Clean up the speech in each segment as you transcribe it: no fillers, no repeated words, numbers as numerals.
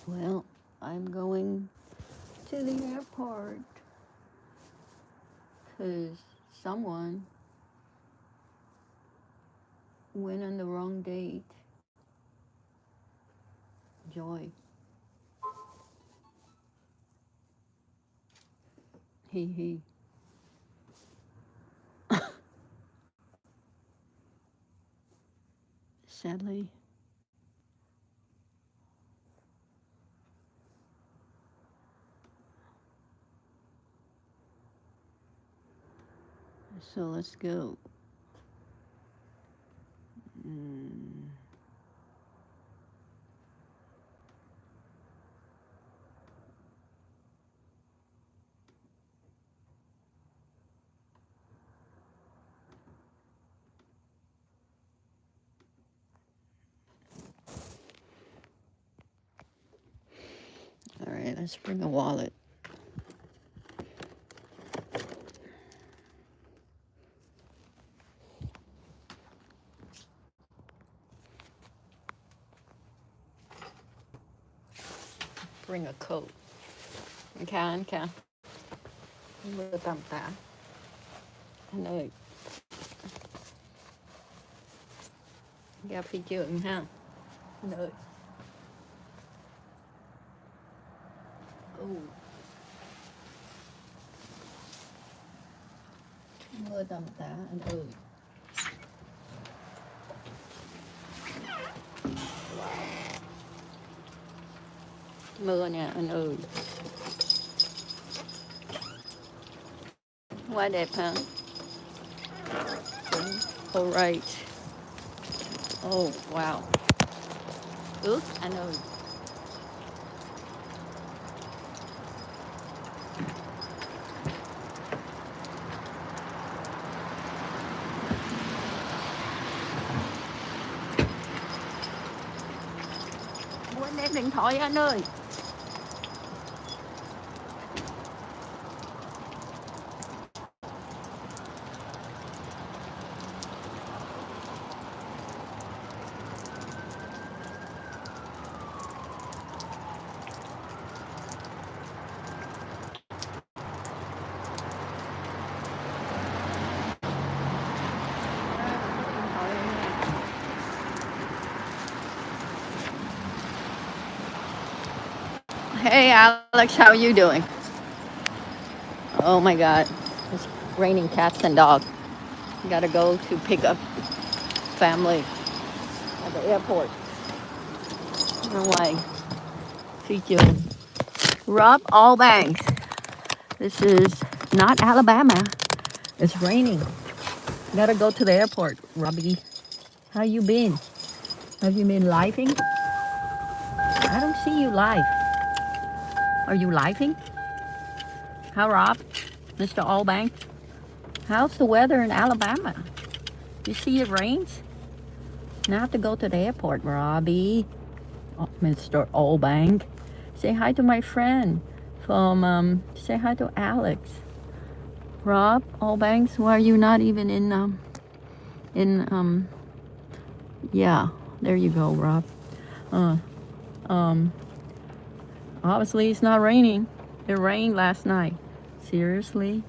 Well, I'm going to the airport because someone went on the wrong date. Joy. He. Sadly. So let's go. Mm. All right, let's bring a wallet. Bring a coat. Can. Mưa tầm tã. Anh ơi, ra phi trường ha. Anh ơi. Mưa tầm tã anh ơi. Mưa nè anh ơi. Quá đẹp hả? Alright. Oh wow. Ướt anh ơi. Quên đem điện thoại anh ơi. Hey Alex, how are you doing? Oh my God, it's raining cats and dogs. Gotta go to pick up family at the airport. No way. Feature Rob Allbanks. This is not Alabama. It's raining. Gotta go to the airport, Robbie. How you been? Have you been living? I don't see you live. Are you living? How, Rob? Mr. Allbanks? How's the weather in Alabama? You see it rains? Now I have to go to the airport, Robbie. Oh, Mr. Allbank. Say hi to my friend say hi to Alex. Rob Allbanks, why are you not even yeah, there you go, Rob. Obviously it's not raining. It rained last night. Seriously?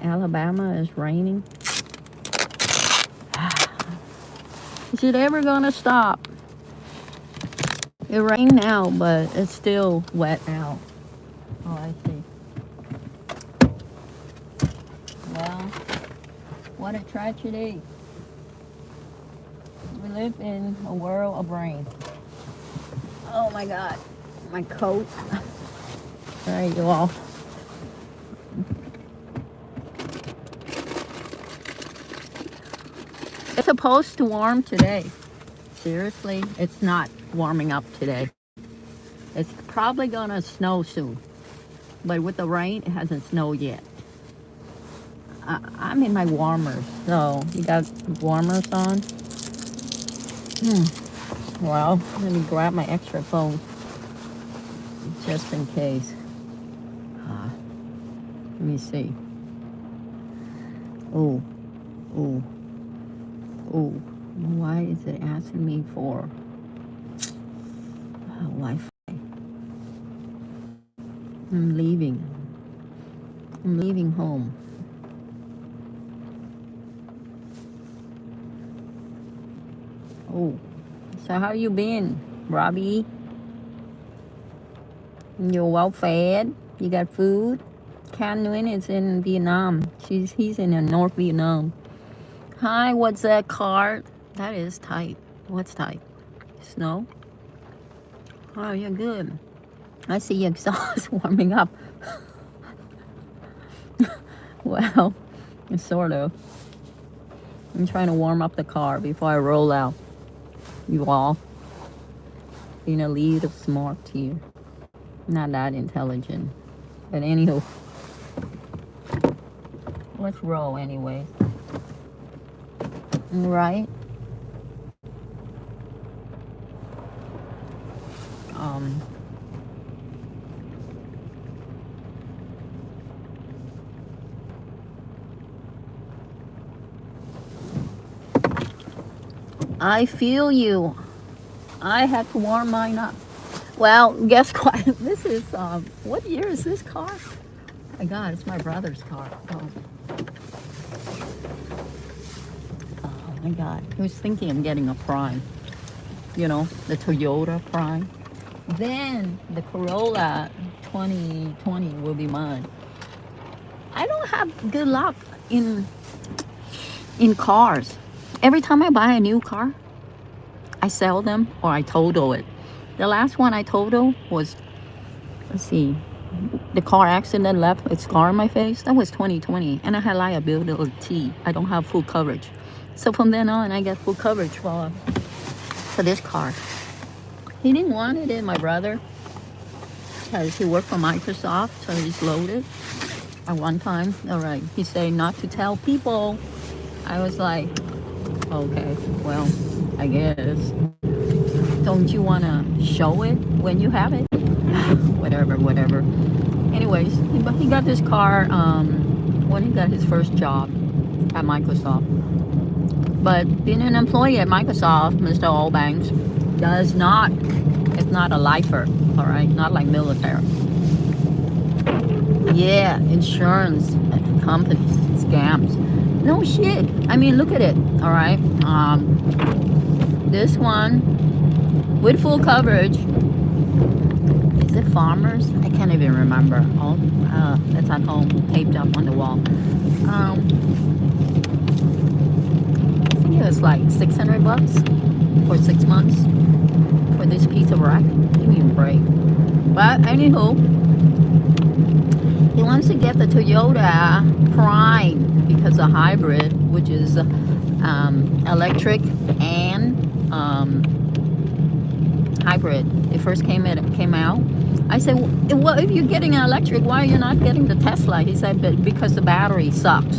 Alabama is raining? Is it ever gonna stop? It rained now, but it's still wet out. Oh, I see. Well, what a tragedy. We live in a world of rain. Oh my God, my coat. All right, you all. It's supposed to warm today. Seriously, it's not warming up today. It's probably gonna snow soon. But with the rain, it hasn't snowed yet. I'm in my warmers, so you got warmers on? Well, let me grab my extra phone just in case. Let me see. Oh. Why is it asking me for Wi-Fi? I'm leaving. I'm leaving home. Oh, so how you been, Robbie? You're well fed? You got food? Can Nguyen is in Vietnam. He's in North Vietnam. Hi, what's that card? That is tight. What's tight? Snow? Oh, you're good. I see your exhaust warming up. Well, sort of. I'm trying to warm up the car before I roll out. You all being a lead of smart here. Not that intelligent. But anywho, let's roll anyway. Right? Um, I feel you. I had to warm mine up. Well, guess what? This is, what year is this car? Oh my God, it's my brother's car. Oh my God. I was thinking of getting a Prime. You know, the Toyota Prime. Then the Corolla 2020 will be mine. I don't have good luck in cars. Every time I buy a new car, I sell them or I total it. The last one I totaled was, let's see, the car accident left a scar on my face. That was 2020, and I had liability. I don't have full coverage. So from then on, I get full coverage for this car. He didn't want it, my brother, because he worked for Microsoft, so he's loaded. At one time, all right, he said not to tell people. I was like, okay, well, I guess. Don't you want to show it when you have it? Whatever. Anyways, he got this car when he got his first job at Microsoft. But being an employee at Microsoft, Mr. Allbanks, it's not a lifer, all right? Not like military. Yeah, insurance companies, scams. No shit. I mean, look at it, all right? This one, with full coverage. Is it Farmers? I can't even remember. Oh, that's at home, taped up on the wall. I think it was like $600 for 6 months for this piece of rack. Give me a break. But anywho, he wants to get the Toyota Prime because the hybrid, which is electric and hybrid. It first came out. I said, well, if you're getting an electric, why are you not getting the Tesla? He said, because the battery sucks.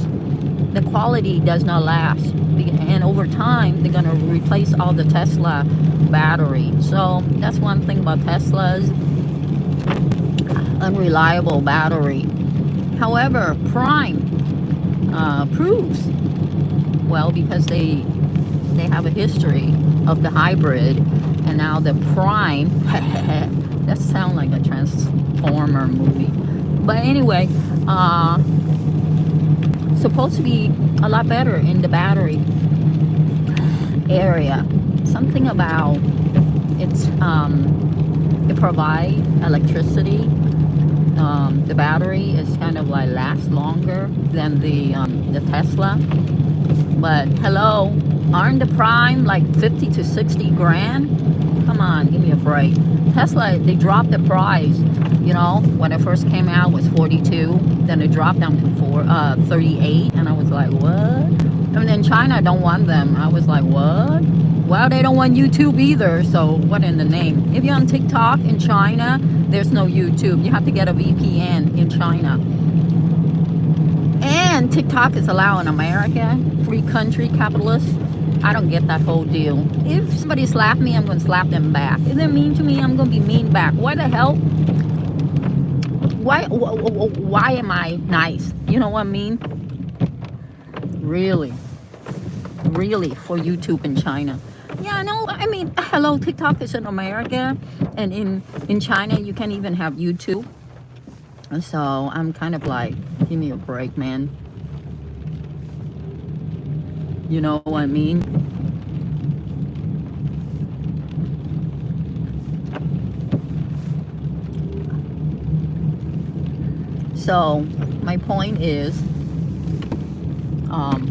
The quality does not last. And over time, they're going to replace all the Tesla battery. So that's one thing about Teslas. Unreliable battery. However, Prime proves, well, because they have a history of the hybrid, and now the Prime. That sounds like a Transformer movie. But anyway, supposed to be a lot better in the battery area. Something about it provides electricity. The battery is kind of like lasts longer than the Tesla. But hello, aren't the Prime like 50 to 60 grand? Come on, give me a break. Tesla, they dropped the price. You know, when it first came out, it was 42. Then it dropped down to 38, and I was like, what? And then China don't want them. I was like, what? Well, they don't want YouTube either. So what in the name? If you're on TikTok in China, there's no YouTube. You have to get a VPN in China. And TikTok is allowed in America, free country, capitalist. I don't get that whole deal. If somebody slapped me, I'm going to slap them back. If they're mean to me, I'm going to be mean back. Why the hell? Why am I nice? You know what I mean? Really for YouTube in China. Yeah, no, I mean, hello, TikTok is in America, and in China you can't even have YouTube. And so I'm kind of like, give me a break, man. You know what I mean? So my point is, um,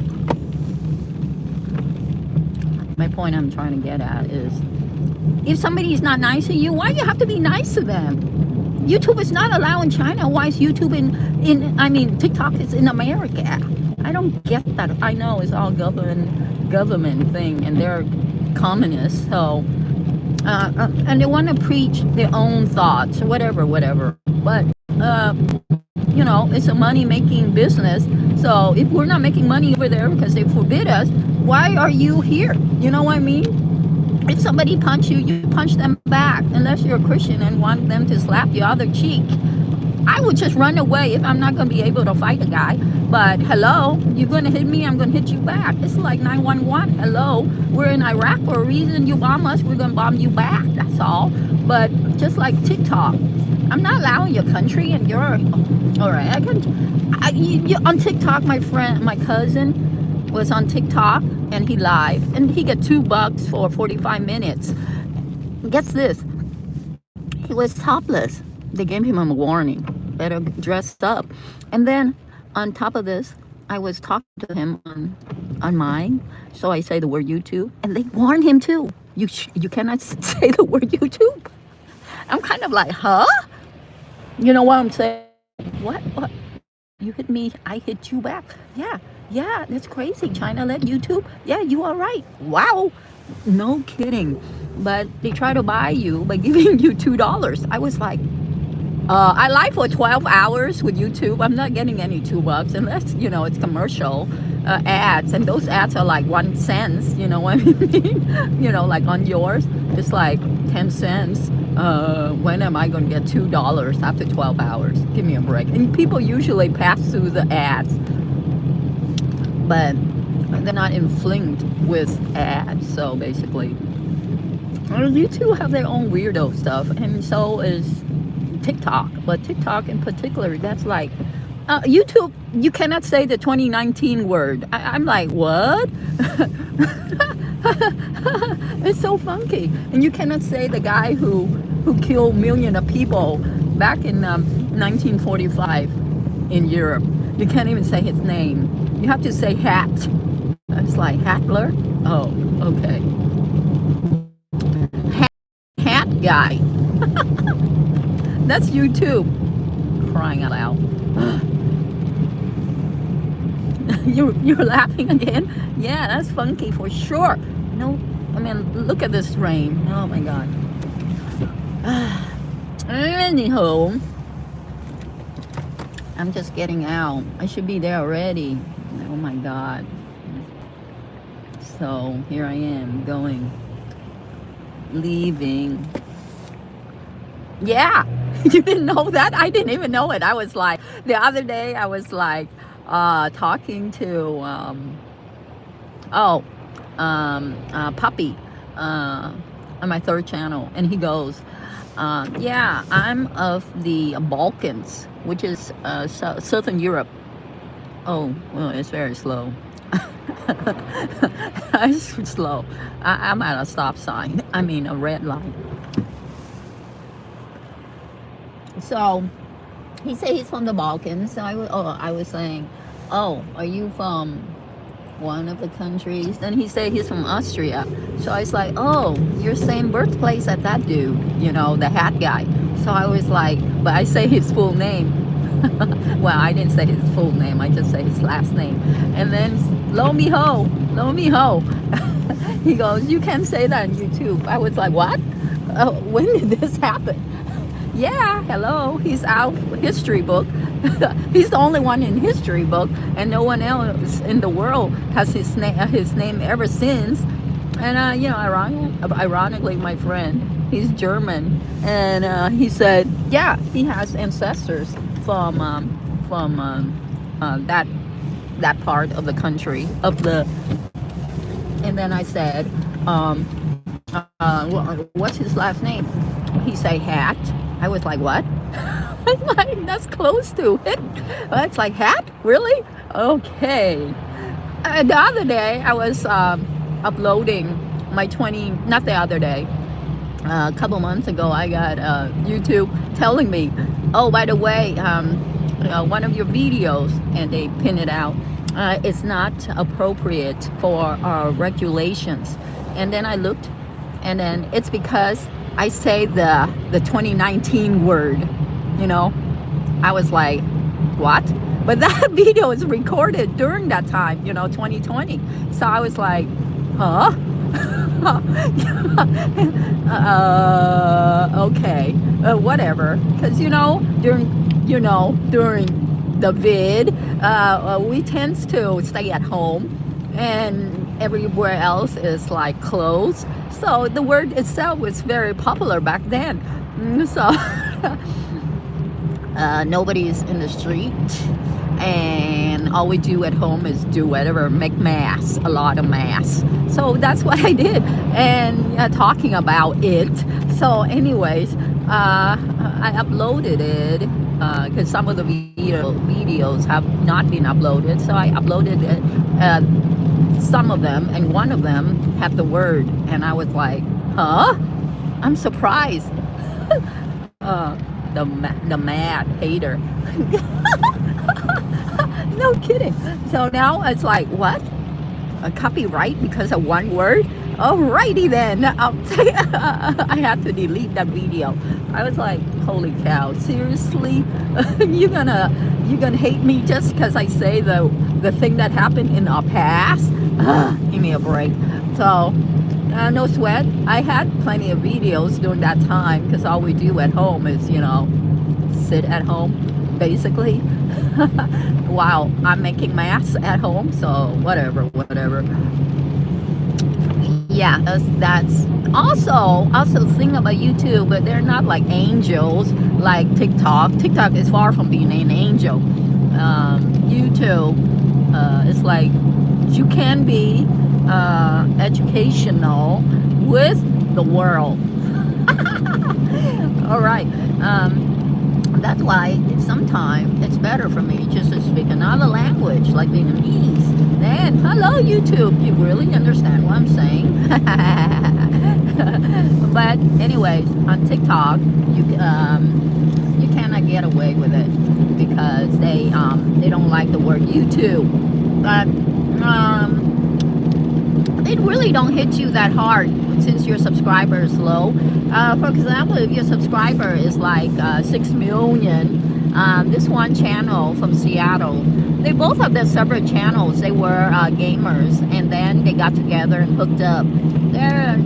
my point I'm trying to get at is, if somebody is not nice to you, why you have to be nice to them? YouTube is not allowed in China. Why is YouTube in I mean, TikTok is in America? I don't get that. I know it's all government thing, and they're communists. So and they want to preach their own thoughts, whatever. But it's a money making business. So if we're not making money over there because they forbid us, why are you here? You know what I mean? If somebody punch you, you punch them back, unless you're a Christian and want them to slap your other cheek. I would just run away if I'm not going to be able to fight a guy. But hello, you're going to hit me, I'm going to hit you back. It's like 911. Hello, we're in Iraq for a reason. You bomb us, we're going to bomb you back. That's all. But just like TikTok, I'm not allowing your country, and you're all right. On TikTok, my cousin was on TikTok, and he live, and he get $2 for 45 minutes. Gets this, he was topless. They gave him a warning, better dress up. And then on top of this, I was talking to him on mine, so I say the word YouTube, and they warned him too. You cannot say the word YouTube. I'm kind of like, huh? You know what I'm saying? What? You hit me, I hit you back. Yeah, that's crazy. China let YouTube? Yeah, you are right. Wow. No kidding. But they try to buy you by giving you $2. I was like, I live for 12 hours with YouTube. I'm not getting any $2 unless, it's commercial ads. And those ads are like 1 cent, you know what I mean? Like on yours, it's like 10 cents. When am I going to get $2 after 12 hours? Give me a break. And people usually pass through the ads, but they're not inflinked with ads. So basically, YouTube have their own weirdo stuff, and so is TikTok. But TikTok in particular, that's like YouTube, you cannot say the 2019 word. I'm like, what? It's so funky. And you cannot say the guy who killed millions of people back in 1945 in Europe. You can't even say his name. You have to say hat. It's like Hatler. Oh, okay. Hat guy. That's YouTube. Crying out loud. You're laughing again? Yeah, that's funky for sure. No, I mean, look at this rain. Oh my God. Anyhow, I'm just getting out. I should be there already. Oh my God. So here I am going, leaving. Yeah, you didn't know that? I didn't even know it. I was like, the other day I was like talking to Puppy on my third channel, and he goes, yeah, I'm of the Balkans, which is Southern Europe. Oh, well, it's very slow. It's slow. I'm at a stop sign. I mean, a red light. So he said he's from the Balkans. So I was saying, oh, are you from one of the countries? Then he said he's from Austria. So I was like, oh, you're same birthplace as that dude, the hat guy. So I was like, but I say his full name. Well, I didn't say his full name. I just say his last name. And then lo and behold, he goes, you can't say that on YouTube. I was like, what? When did this happen? Yeah, hello, he's out history book. He's the only one in history book, and no one else in the world has his name ever since. And ironically, my friend, he's German, and he said, yeah, he has ancestors from that part of the country And then I said, what's his last name? He said Hat. I was like, what? Like, that's close to it. It's like hat, really? Okay. The other day I was uploading my 20, not the other day, a couple months ago, I got YouTube telling me, oh, by the way, one of your videos, and they pin it out, it's not appropriate for regulations. And then I looked, and then it's because I say the 2019 word, you know. I was like, what? But that video is recorded during that time, 2020. So I was like, huh? Okay, whatever. Because during the vid, we tend to stay at home, and everywhere else is like closed. So the word itself was very popular back then. So nobody's in the street, and all we do at home is do whatever, make mass, a lot of mass. So that's what I did, and talking about it. So anyways, I uploaded it because some of the videos have not been uploaded, so I uploaded it, some of them, and one of them had the word, and I was like, huh? I'm surprised. The mad hater. No kidding. So now it's like, what? A copyright because of one word? Alrighty then. I had to delete that video. I was like, holy cow, seriously? you're gonna hate me just because I say the thing that happened in our past? Give me a break. So no sweat. I had plenty of videos during that time because all we do at home is, sit at home, basically, while I'm making mass at home. So whatever. Yeah, that's also thing about YouTube, but they're not like angels like TikTok. TikTok is far from being an angel. YouTube is like, you can be educational with the world. All right. That's why sometimes it's better for me just to speak another language like Vietnamese. Then, hello YouTube, you really understand what I'm saying? But anyways, on TikTok, you cannot get away with it because they don't like the word YouTube. But it really don't hit you that hard since your subscriber is low. For example, if your subscriber is like 6 million, this one channel from Seattle, they both have their separate channels. They were gamers, and then they got together and hooked up.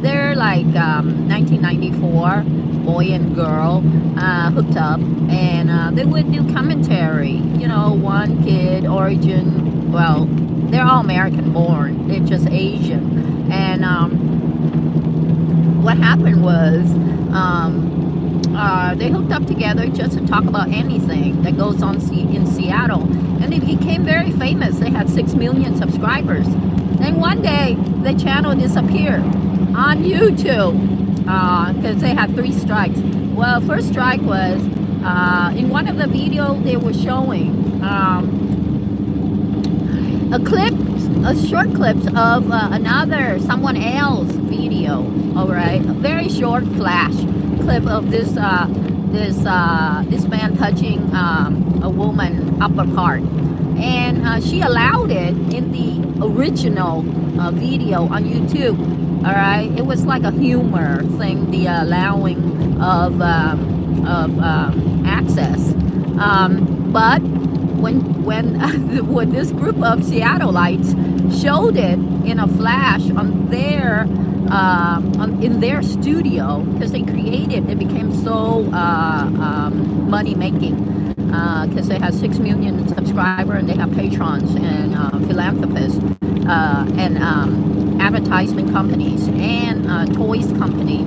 They're like 1994 boy and girl hooked up, and they would do commentary. One kid origin. Well, they're all American born. They're just Asian. And what happened was they hooked up together just to talk about anything that goes on in Seattle. And they became very famous. They had 6 million subscribers. Then one day, the channel disappeared on YouTube because they had 3 strikes. Well, first strike was in one of the videos they were showing a short clips of someone else video. All right, a very short flash clip of this man touching a woman upper part, and she allowed it in the original video on YouTube. All right, it was like a humor thing, the allowing of access, but when this group of Seattleites showed it in a flash on their in their studio, because they became so money making because they have 6 million subscribers, and they have patrons and philanthropists and advertisement companies and toys company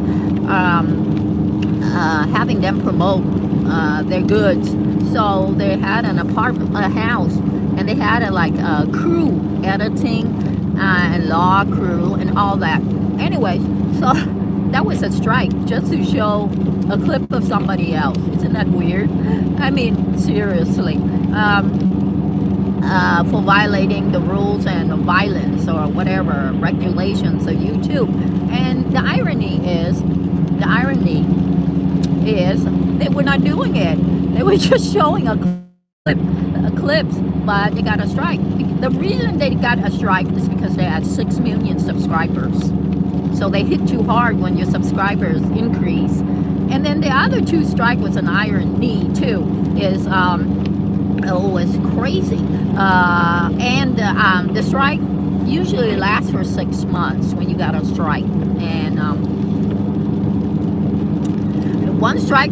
having them promote their goods. So they had a house, and they had a crew, editing and law crew and all that. Anyways, so that was a strike just to show a clip of somebody else. Isn't that weird? I mean, seriously. For violating the rules and violence or whatever regulations of YouTube. And the irony is they were not doing it. They were just showing a clips, but they got a strike. The reason they got a strike is because they had 6 million subscribers. So they hit too hard when your subscribers increase. And then the other 2 strike was an irony too. Is it's crazy. And the strike usually lasts for 6 months when you got a strike. And one strike,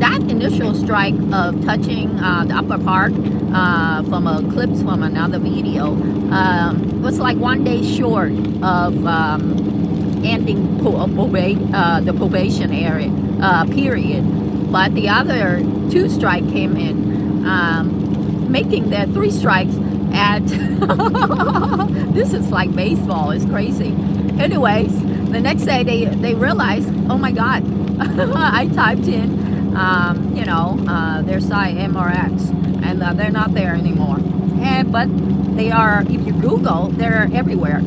that initial strike of touching the upper part from clips from another video was like 1 day short of ending the probation area period. But the other 2 strike came in, making the 3 strikes at this is like baseball. It's crazy. Anyways, the next day they realized, oh my God, I typed in their site MRX, and they're not there anymore. But they are, if you Google, they're everywhere.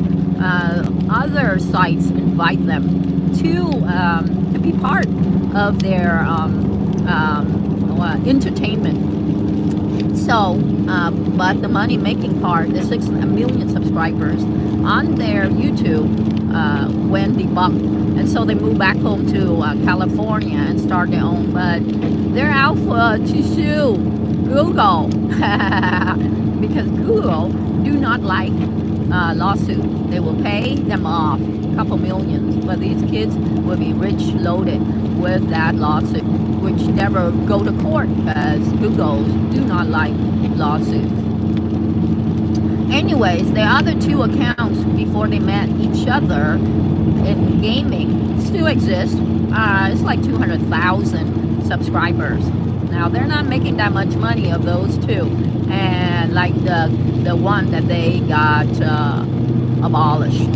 Other sites invite them to be part of their entertainment. So, but the money making part, the 6 million subscribers on their YouTube went debunked. And so they moved back home to California and start their own. But they're out to sue Google because Google do not like lawsuit. They will pay them off a couple millions, but these kids will be rich loaded with that lawsuit, which never go to court because Google do not like lawsuits. Anyways, the other 2 accounts before they met each other in gaming still exist. It's like 200,000 subscribers. Now they're not making that much money of those 2, and like the one that they got abolished.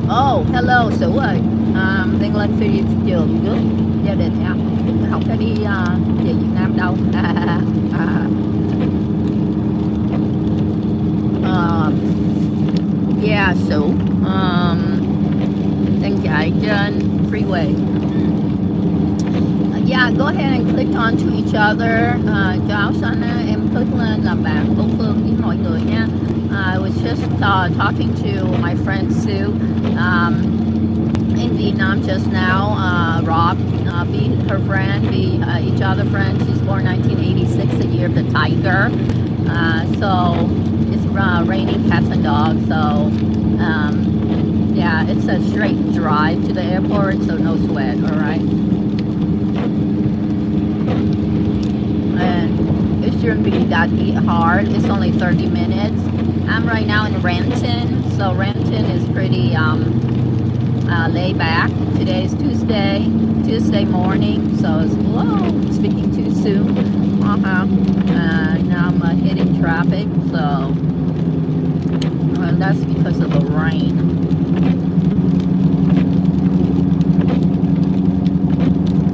Oh, hello, so what? Đang lên phi trường trước gia đình nha, không có đi về Việt Nam đâu. Yeah, so đang chạy trên freeway. Yeah, go ahead and click on to each other. Cho áo xanh em click lên làm bạn đối phương với mọi người nha. I was just talking to my friend Sue in Vietnam just now. Rob, be her friend, be each other friend. She's born 1986, the year of the tiger. So it's raining cats and dogs. So yeah, it's a straight drive to the airport, so no sweat. All right. And it shouldn't be that hard. It's only 30 minutes. I'm right now in Renton, so Renton is pretty laid back. Today is Tuesday morning, so it's speaking too soon. Now I'm hitting traffic, so that's because of the rain.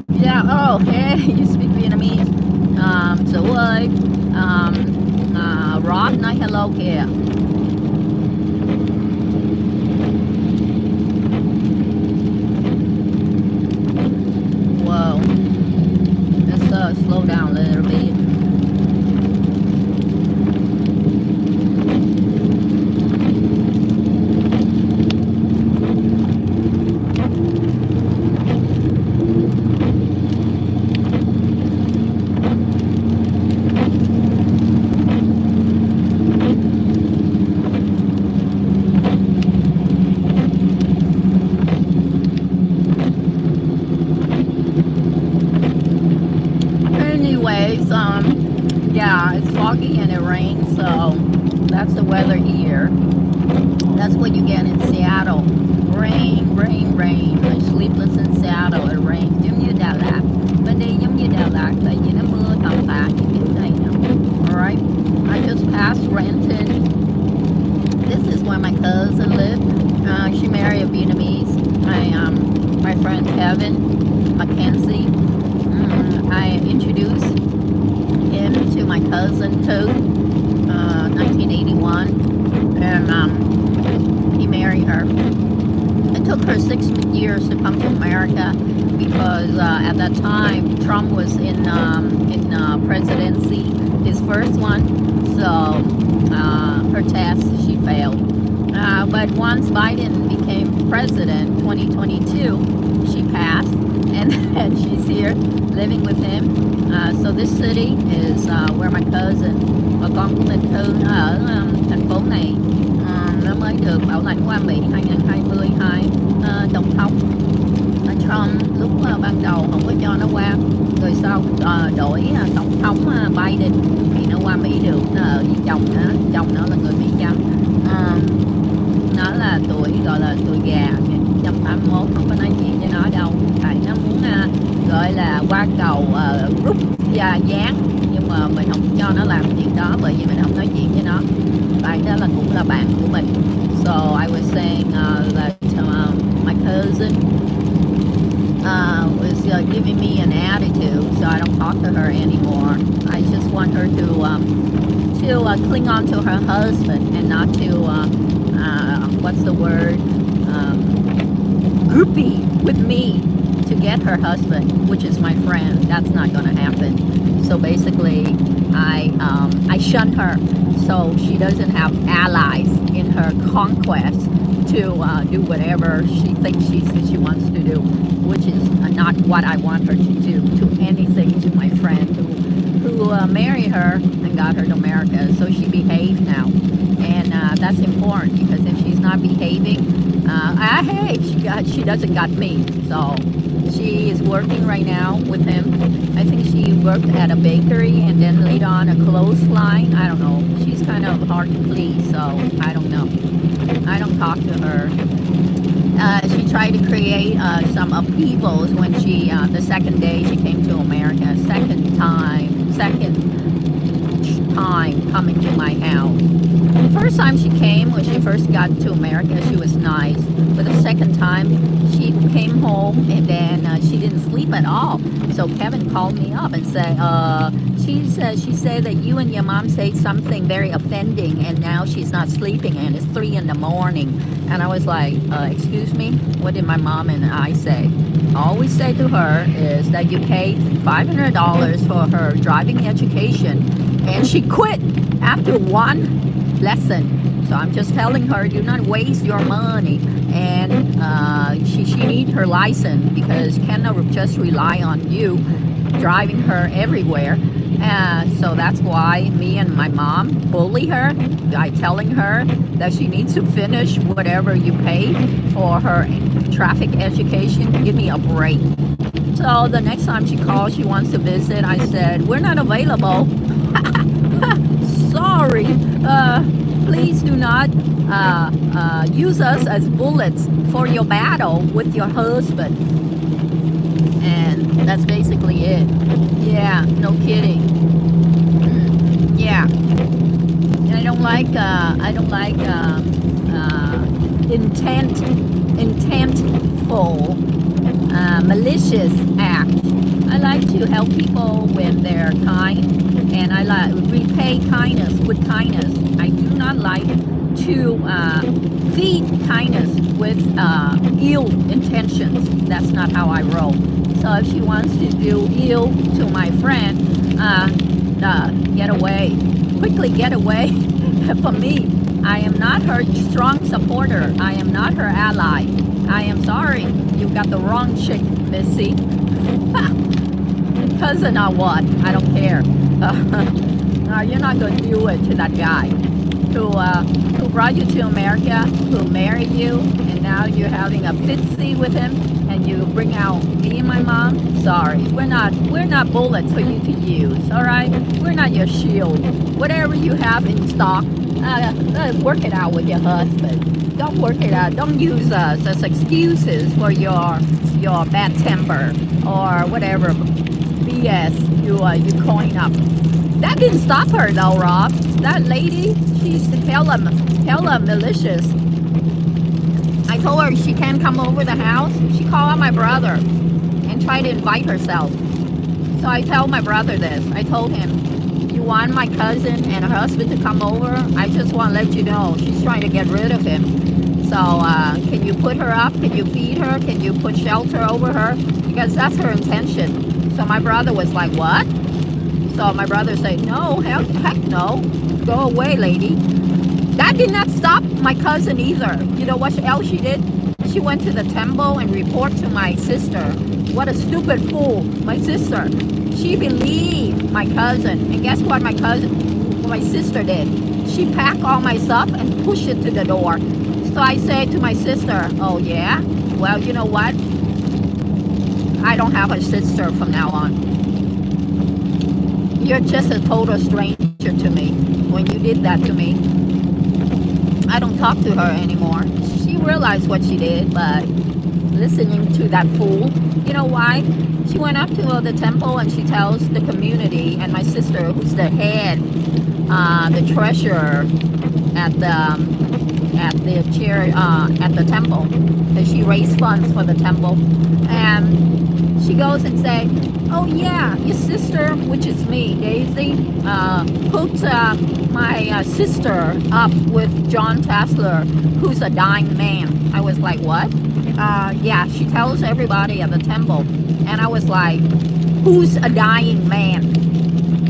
Yeah. Oh, hey, you speak Vietnamese. So what? Rob nói hello kìa. Whoa. Let's slow down a little bit. Yeah, it's foggy and it rains, so that's the weather here. That's what you get in Seattle. Rain, rain, rain. I'm sleepless in Seattle. It rains. Giống như Đà Lạt. Bên đây giống như Đà Lạt, tại vì nó mưa tầm tã như kiểu này nè. Alright, I just passed Renton. This is where my cousin lived. She married a Vietnamese. My friend Kevin Mackenzie. I introduced him to my cousin too, 1981, and he married her. It took her 6 years to come to America because at that time Trump was in presidency, his first one. So her test she failed. But once Biden became president, 2022, she passed, and then she's here living with him. So this city is where my cousin và con của mình Thư ở thành phố này nó mới được bảo lãnh qua Mỹ 2022. Tổng thống Trump lúc ban đầu không có cho nó qua, rồi sau đổi tổng thống Biden thì nó qua Mỹ được. Nó ở với chồng nó là người Mỹ chăm. Nó là tuổi gọi là tuổi gà 181, không có nói chuyện với nó đâu, tại nó muốn gọi là qua cầu rút dáng, nhưng mà mình không cho nó làm chuyện đó bởi vì mình không nói chuyện với nó, tại đó là cũng là bạn của mình. So I was saying that my cousin was giving me an attitude, so I don't talk to her anymore. I just want her to cling on to her husband and not to what's the word, groupie with me to get her husband, which is my friend. That's not going to happen. So basically I shun her so she doesn't have allies in her conquest to do whatever she thinks she wants to do, which is not what I want her to do to anything to my friend who married her and got her to America. So she behaved now, and that's important because if she's not behaving, hey, she doesn't got me. So she is working right now with him. I think she worked at a bakery and then later on a clothesline. I don't know. She's kind of hard to please, so I don't know. I don't talk to her. She tried to create some upheavals when she, the second day she came to America, second time coming to my house. The first time she came, when she first got to America, she was nice. But the second time, she came home and then she didn't sleep at all. So Kevin called me up and said, she said that you and your mom said something very offending, and now she's not sleeping, and it's 3 in the morning. And I was like, excuse me, what did my mom and I say? All we say to her is that you paid $500 for her driving education, and she quit after one lesson. So I'm just telling her, do not waste your money. And she needs her license because cannot just rely on you driving her everywhere. So that's why me and my mom bully her by telling her that she needs to finish whatever you pay for her traffic education. Give me a break. So the next time she calls, she wants to visit, I said, we're not available. Sorry. Please do not use us as bullets for your battle with your husband. And that's basically it. Yeah, no kidding. Yeah. And I don't like intentful, malicious act. I like to help people when they're kind, and I like repay kindness with kindness. I do not like to feed kindness with ill intentions. That's not how I roll. So if she wants to do ill to my friend, get away. Quickly get away from me. I am not her strong supporter. I am not her ally. I am sorry. You got the wrong chick, Missy. Cousin or what? I don't care. You're not going to do it to that guy who brought you to America, who married you, and now you're having a fitsy with him, and you bring out me and my mom. Sorry, we're not bullets for you to use. All right, we're not your shield. Whatever you have in stock, work it out with your husband. Don't work it out. Don't use us as excuses for your bad temper or whatever BS you coin up. That didn't stop her though, Rob. That lady, she's hella malicious. told her she can't come over the house. She called out my brother and tried to invite herself. So I tell my brother this. I told him, you want my cousin and her husband to come over? I just want to let you know she's trying to get rid of him. So can you put her up? Can you feed her? Can you put shelter over her? Because that's her intention. So my brother was like, what? So my brother said, no, heck no. Go away, lady. That did not stop my cousin either. You know what else she did? She went to the temple and reported to my sister. What a stupid fool. My sister. She believed my cousin. And guess what my sister did? She packed all my stuff and pushed it to the door. So I said to my sister, oh yeah? Well, you know what? I don't have a sister from now on. You're just a total stranger to me. When you did that to me, I don't talk to her anymore. She realized what she did, but listening to that fool, you know why? She went up to the temple and she tells the community and my sister, who's the head, the treasurer at the temple, that she raised funds for the temple, and she goes and say, oh yeah, your sister, which is me, Daisy, hooked my sister up with John Tassler, who's a dying man. I was like, what? Yeah, she tells everybody at the temple. And I was like, who's a dying man?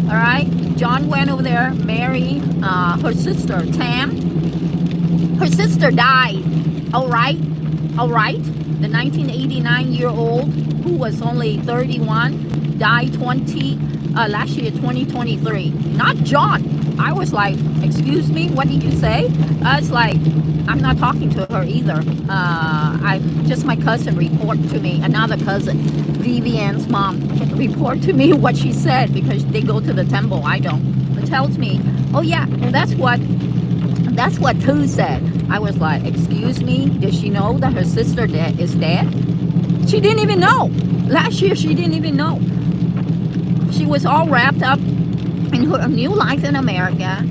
All right, John went over there, married her sister, Tam. Her sister died. All right. The 1989-year-old who was only 31 died last year, 2023. Not John. I was like, excuse me, what did you say? I was like, I'm not talking to her either. Just my cousin report to me, another cousin, Vivian's mom, report to me what she said because they go to the temple. I don't. It tells me, oh yeah, that's what Tu said. I was like, excuse me, did she know that her sister is dead? She didn't even know. Last year, she didn't even know. She was all wrapped up in her new life in America.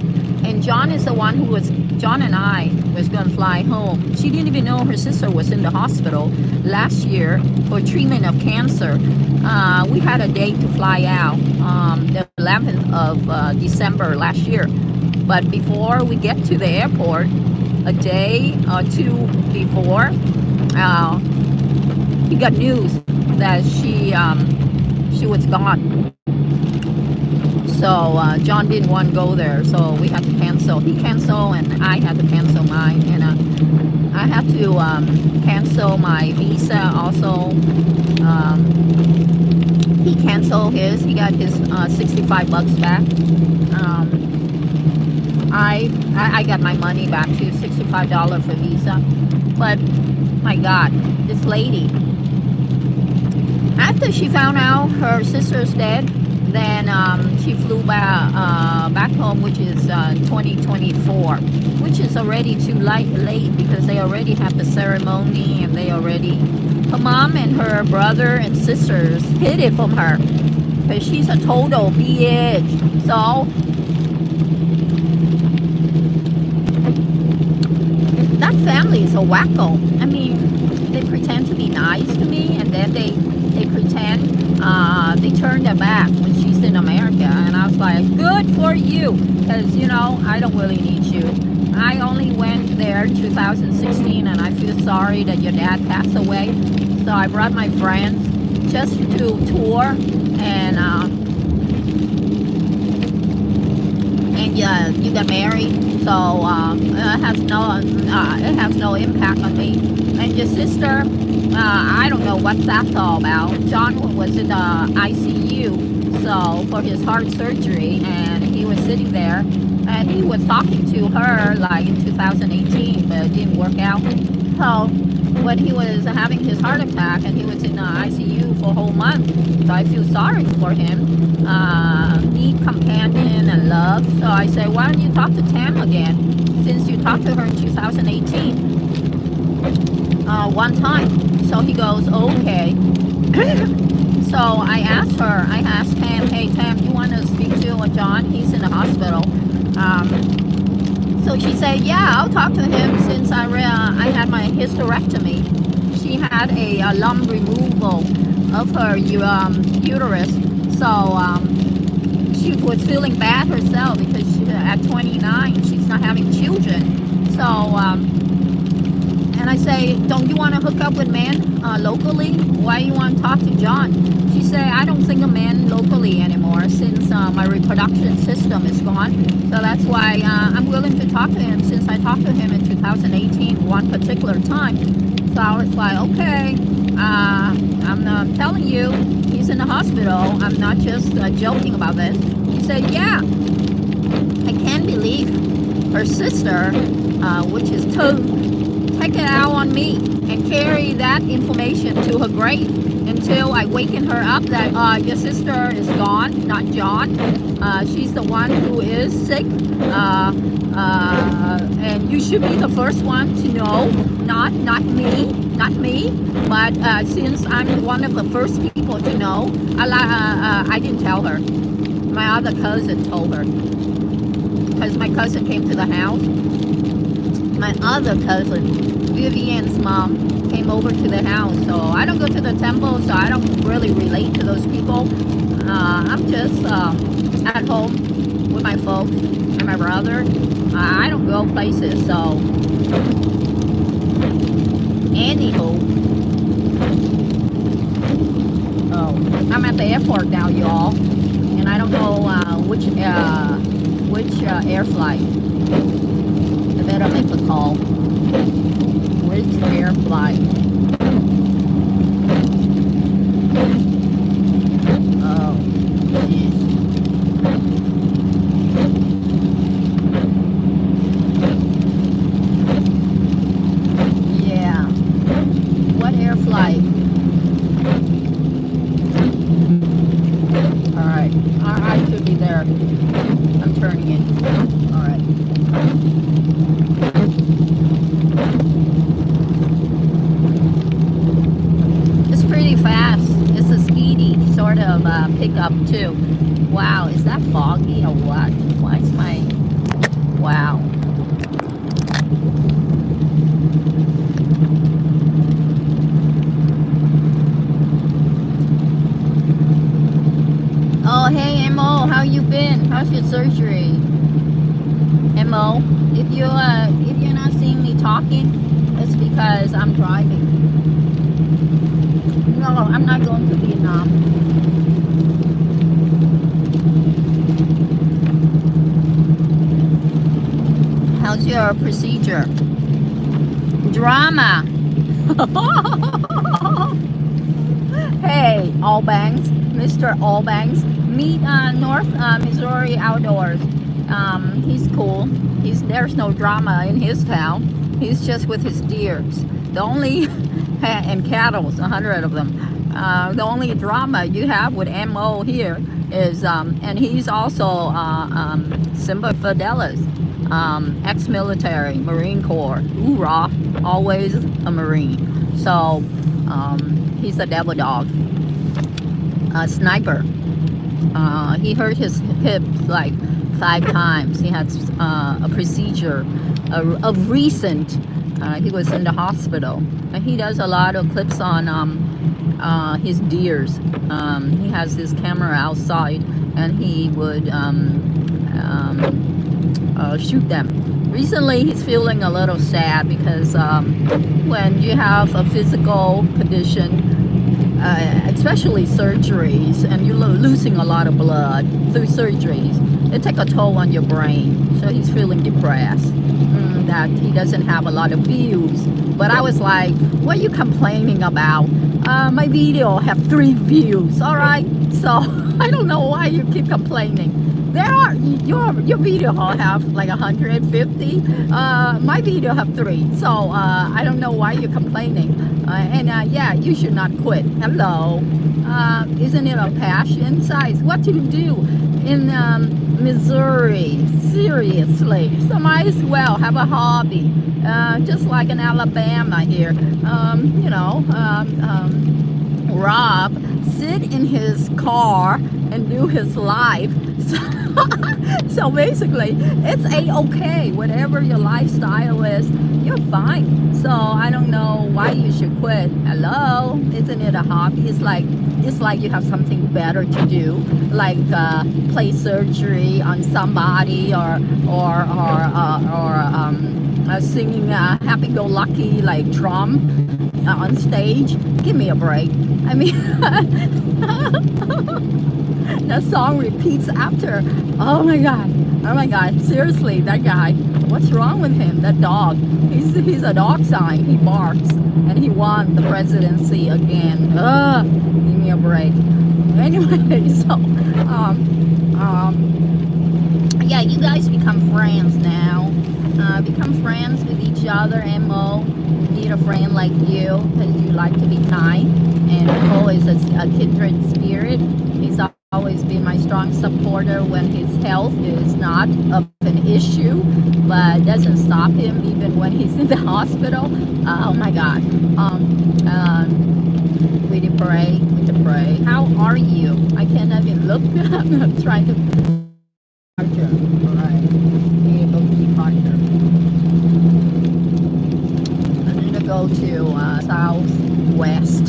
And John is the one John and I was going to fly home. She didn't even know her sister was in the hospital last year for treatment of cancer. We had a date to fly out the 11th of December last year. But before we get to the airport, a day or two before, we got news that she was gone. So John didn't want to go there, so we had to cancel. He canceled, and I had to cancel mine. And I had to cancel my visa also. He canceled his. He got his $65 back. I got my money back too, $65 for visa. But my God, this lady, after she found out her sister's dead, then she flew back home, which is 2024, which is already too late because they already have the ceremony and her mom and her brother and sisters hid it from her because she's a total bitch. So that family is a wacko. I mean, they pretend to be nice to me, and then they pretend they turn their back when she's in America. And I was like, good for you, because I don't really need you. I only went there in 2016, and I feel sorry that your dad passed away. So I brought my friends just to tour, and you got married. So it has no impact on me. And your sister, I don't know what that's all about. John was in the ICU, so for his heart surgery, and he was sitting there, and he was talking to her like in 2018, but it didn't work out. So when he was having his heart attack, and he was in the ICU for a whole month, so I feel sorry for him. Need companion and love. So I say, why don't you talk to Tam again, since you talked to her in 2018 one time. So he goes, okay. So I asked Tam, hey Tam, you want to speak to John? He's in the hospital. So she said, yeah, I'll talk to him since I had my hysterectomy. She had a lump removal of her uterus. So she was feeling bad herself because at 29, she's not having children. So, and I say, don't you want to hook up with men locally? Why you want to talk to John? She said, I don't think of men locally anymore since my reproduction system is gone. So that's why I'm willing to talk to him since I talked to him in 2018, one particular time. So I was like, okay, I'm telling you, he's in the hospital. I'm not just joking about this. He said, yeah, I can't believe her sister, which is two, take it out on me and carry that information to her grave until I waken her up that your sister is gone, not John. She's the one who is sick. And you should be the first one to know, not me. But since I'm one of the first people to know, I didn't tell her. My other cousin told her, because my cousin came to the house. My other cousin, Vivian's mom, came over to the house. So I don't go to the temple, so I don't really relate to those people. I'm just at home with my folks and my brother. I don't go places. So anywho, I'm at the airport now, y'all, and I don't know which air flight. I better make a call. Which air flight? Oh, geez. Yeah. What air flight? All right. I should be there. I'm turning it. All right. It's pretty fast. It's a speedy sort of pickup too. Wow, is that foggy or what? Why is my... Wow. Oh, hey, Mo, how you been? How's your surgery? Mo, if you're not seeing me talking, it's because I'm driving. No, I'm not going to Vietnam. How's your procedure? Drama. Hey, Allbanks, Mr. Allbanks, meet North Missouri Outdoors. He's cool. There's no drama in his town. He's just with his deers. The only and cattle, 100 of them. The only drama you have with MO here is, and he's also Simba Fidelis, ex-military, Marine Corps. Hoorah, always a Marine. So he's a devil dog, a sniper. He hurt his hips like 5 times. He had a procedure of recent. He was in the hospital. And he does a lot of clips on his deers. He has this camera outside, and he would shoot them. Recently, he's feeling a little sad because when you have a physical condition, especially surgeries, and you're losing a lot of blood through surgeries, it takes a toll on your brain. So he's feeling depressed that he doesn't have a lot of views. But I was like, what are you complaining about? My video have 3 views, all right? So I don't know why you keep complaining. There are your video have like 150. My video have 3. So I don't know why you're complaining. Yeah, you should not quit. Hello. Isn't it a passion? Size? What do you do in Missouri? Seriously. So might as well have a hobby. Just like in Alabama here. Rob sit in his car and do his live. So basically, it's a-okay. Whatever your lifestyle is, you're fine. So I don't know why you should quit. Hello, isn't it a hobby? It's like you have something better to do, like play surgery on somebody, or singing happy-go-lucky like drum on stage. Give me a break. I mean, that song repeats after. Oh my god. Oh my god. Seriously, that guy. What's wrong with him? That dog. He's a dog sign. He barks. And he won the presidency again. Ugh. Give me a break. Anyway, so yeah, you guys become friends now. Become friends with each other. Mo, need a friend like you because you like to be kind. And Mo is a kindred spirit. He's always been my strong supporter when his health is not of an issue, but doesn't stop him even when he's in the hospital. Oh my God. We to pray. How are you? I can't even look. I'm trying to. Departure. All right. Departure. I need to go to southwest.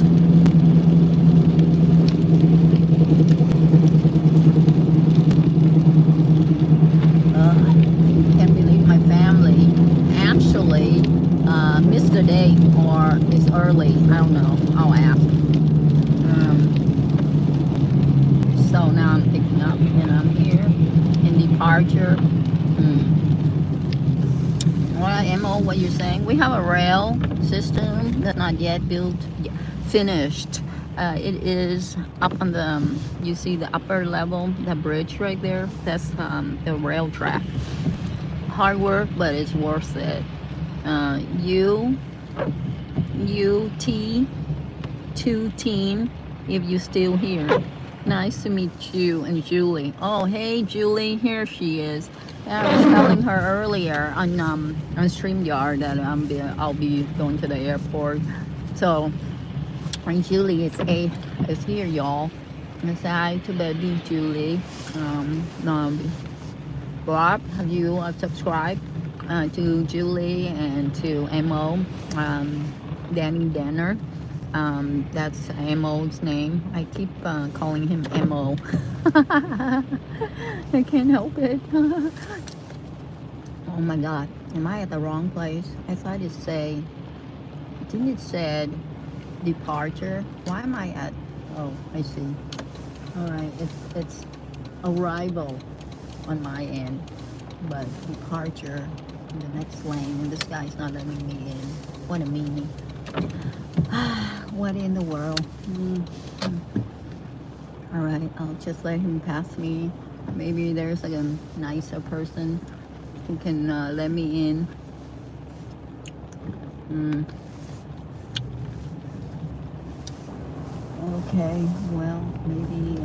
Can't believe my family actually missed the day or is early. I don't know. I'll ask. So now I'm picking up and I'm here in departure. Well, Mo, what you're saying? We have a rail system that's not yet built, finished. It is up on the, you see the upper level, the bridge right there. That's the rail track. Hard work, but it's worth it. Two teen, if you're still here. Nice to meet you and Julie. Oh, hey Julie, here she is. Yeah, I was telling her earlier on StreamYard that I'll be going to the airport. So, and Julie is here, y'all. Say hi to baby Julie. Bob, have you subscribed to Julie and to Mo, Danny Danner? That's Mo's name. I keep calling him Mo. I can't help it. Oh my God, am I at the wrong place? I thought it said, didn't it said departure? Why am I at, oh, I see. All right, it's arrival on my end, but departure in the next lane, and this guy's not letting me in. What a meanie. What in the world? All right, I'll just let him pass me. Maybe there's like a nicer person who can let me in. Okay, well, maybe,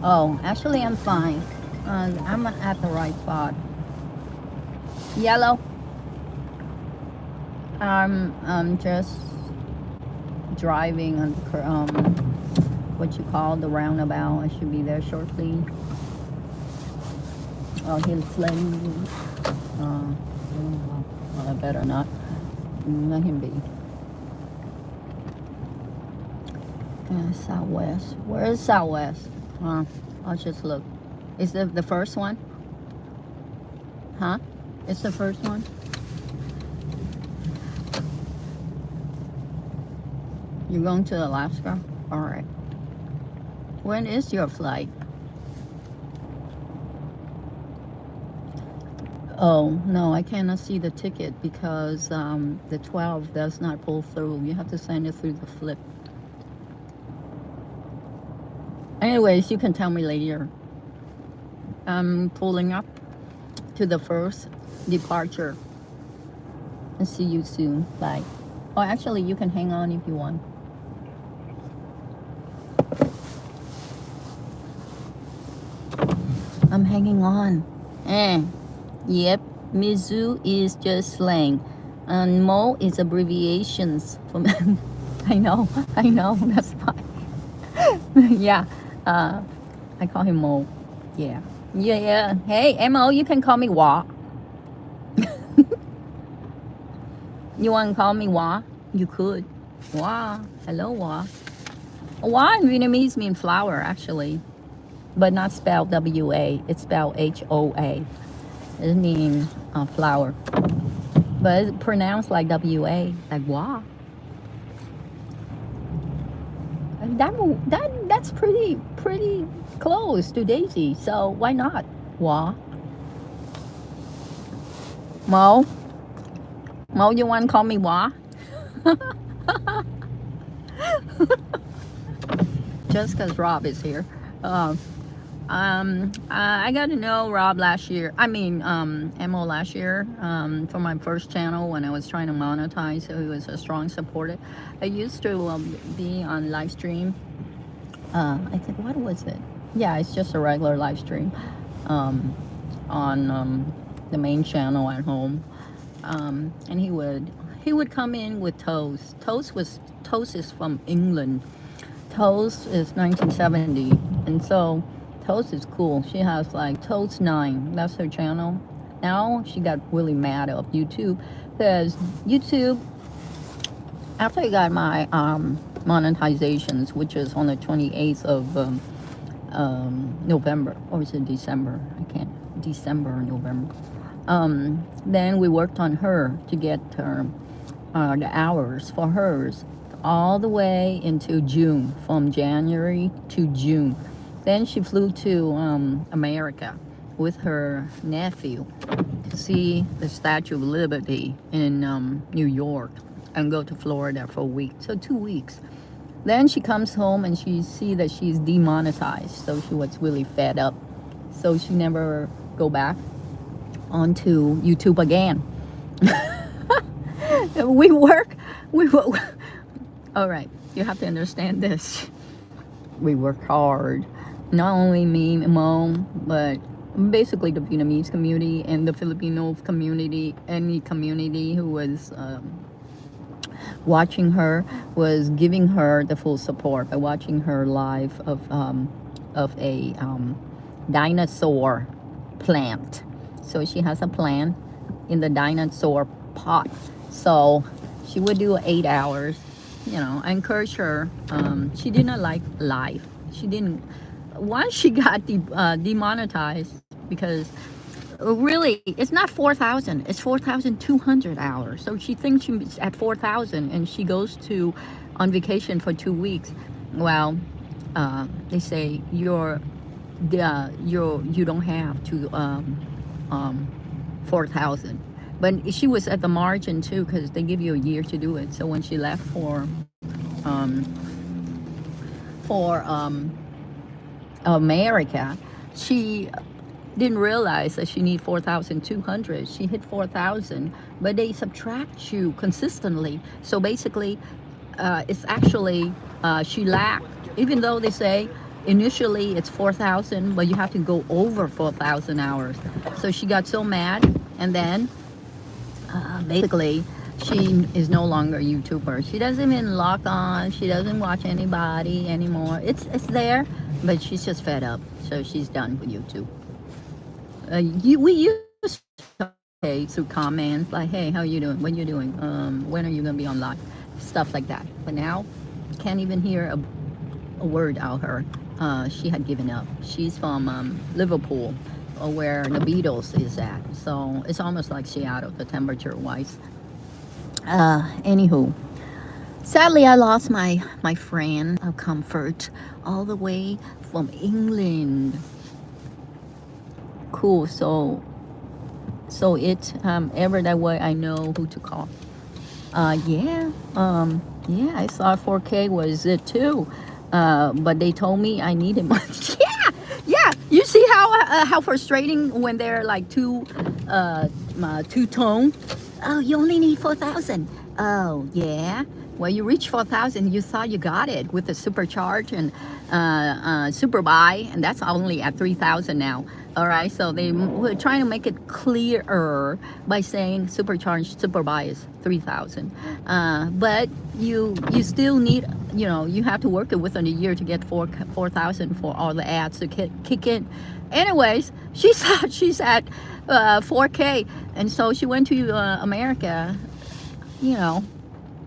oh, actually I'm fine. I'm at the right spot. Yellow. I'm just driving on what you call the roundabout. I should be there shortly. Oh, he's letting me. Well, I better not let him be. Southwest. Where is Southwest? I'll just look. Is it the first one? Huh? It's the first one? You're going to Alaska? All right. When is your flight? Oh, no, I cannot see the ticket because the 12 does not pull through. You have to send it through the flip. Anyways, you can tell me later. I'm pulling up to the first departure. And see you soon. Bye. Oh, actually, you can hang on if you want. I'm hanging on. Yep, Mizu is just slang. And Mo is abbreviations for I know, that's fine. Yeah, I call him Mo. Yeah, yeah. Hey, Mo, you can call me Wa. You want to call me Wa? You could. Wa. Hello, Wa. Wa in Vietnamese means flower, actually, but not spelled W-A. It's spelled H-O-A. It means flower, but it's pronounced like W-A, like Wa. That's pretty close to Daisy. So why not? Wa. Mo. Mo, you want to call me Wa? Just because Rob is here. I got to know Rob last year. I mean, Mo last year, for my first channel when I was trying to monetize. So he was a strong supporter. I used to be on live stream. I think, what was it? Yeah, it's just a regular live stream on the main channel at home. And he would come in with Toast. Toast is from England. Toast is 1970, and so Toast is cool. She has like Toast 9. That's her channel. Now she got really mad at YouTube because YouTube, after I got my monetizations, which is on the 28th of November, or is it December? I can't. December or November. Then we worked on her to get her the hours for hers all the way into June, from January to June. Then she flew to America with her nephew to see the Statue of Liberty in New York and go to Florida for a week. So 2 weeks. Then she comes home and she see that she's demonetized. So she was really fed up. So she never go back onto YouTube again. we work. All right, you have to understand this. We work hard. Not only me, Mo, but basically the Vietnamese community and the Filipino community, any community who was watching her was giving her the full support by watching her live of a dinosaur plant. So she has a plant in the dinosaur pot. So she would do 8 hours. You know, I encourage her. She did not like live. She didn't. Once she got demonetized, because really it's not 4,000, it's 4,200 hours. So she thinks she's at 4,000, and she goes to on vacation for 2 weeks. Well, they say you don't have to 4,000. But she was at the margin too, because they give you a year to do it. So when she left for America, she didn't realize that she need 4,200. She hit 4,000, but they subtract you consistently. So basically, it's actually she lacked. Even though they say initially it's 4,000, but you have to go over 4,000 hours. So she got so mad, and then basically she is no longer a YouTuber. She doesn't even log on. She doesn't watch anybody anymore. It's there, but she's just fed up. So she's done with YouTube. We used to through comments like, hey, how you doing? What you doing? When are you gonna be on live? Stuff like that. But now can't even hear a word out of her. She had given up. She's from Liverpool, where the Beatles is at. So it's almost like Seattle, the temperature wise. Anywho, sadly I lost my friend of comfort all the way from England. Cool. So it ever that way I know who to call. Yeah, I saw 4K was it too, but they told me I needed money. Yeah. You see how frustrating when they're like two tone. Oh, you only need 4,000. Oh yeah, Well, you reached 4,000. You thought you got it with the supercharge and super buy, and that's only at 3,000 now. All right, so they were trying to make it clearer by saying supercharged super buy is 3,000. But you still need, you have to work it within a year to get 4,000 for all the ads to kick in. Anyways, she thought she's at 4K, and so she went to America. You know,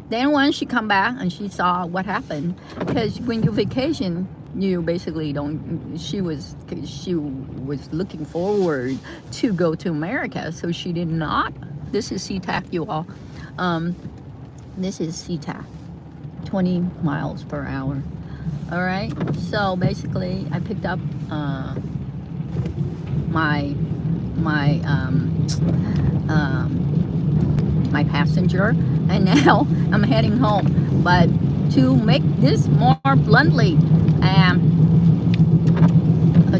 then when she come back and she saw what happened, because when you vacation, you basically don't. She was looking forward to go to America, so she did not. This is SeaTac, you all. This is SeaTac, 20 miles per hour. All right. So basically, I picked up my my passenger, and now I'm heading home. But to make this more bluntly, do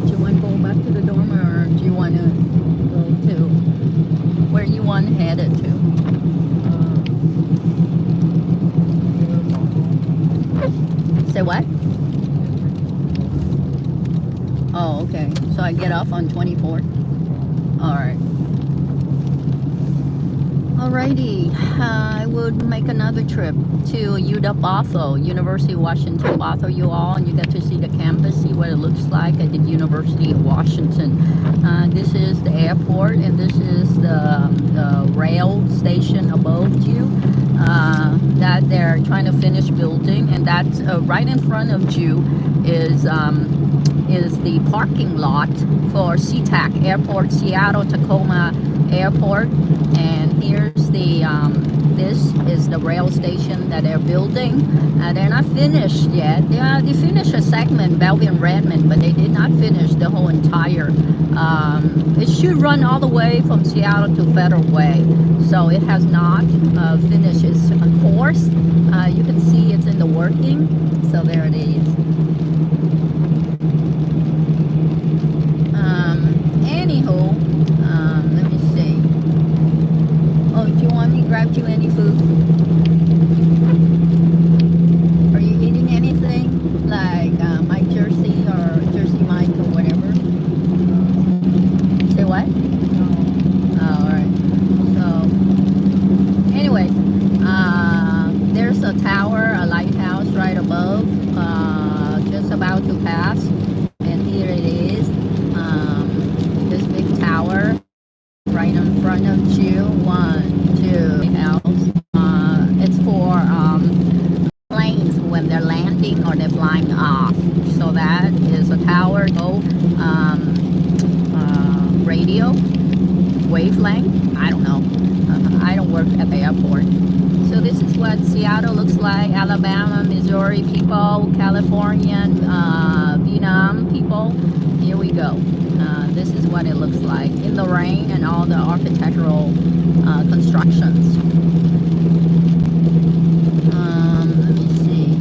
you want to go back to the dorm, or do you want to go to where you want headed to? Say what? Oh, okay. So I get off on 24th. All right. Alrighty, I would make another trip to UW Bothell, University of Washington Bothell, you all, and you get to see the campus, see what it looks like at the University of Washington. This is the airport, and this is the rail station above you that they're trying to finish building, and that's right in front of you is the parking lot for SeaTac Airport, Seattle Tacoma Airport. And here's the this is the rail station that they're building. They're not finished yet. They finished a segment, Bellevue Redmond, but they did not finish the whole entire. It should run all the way from Seattle to Federal Way, so it has not finished its course. You can see it's in the working, so there it is. Anywho, let me see. Oh, do you want me to grab you any food? Are you eating anything? Like Mike Jersey or Jersey Mike or whatever? Say what? Oh, alright. So, anyway, there's a tower, a lighthouse right above, just about to pass. And here it is. This big tower right in front of you. 1, 2, else. It's for planes when they're landing or they're flying off. So that is a tower. Radio wavelength. I don't know. I don't work at the airport. So this is what Seattle looks like. Alabama, Missouri people, California, Vietnam people. Here we go. This is what it looks like in the rain and all the architectural constructions. Let me see.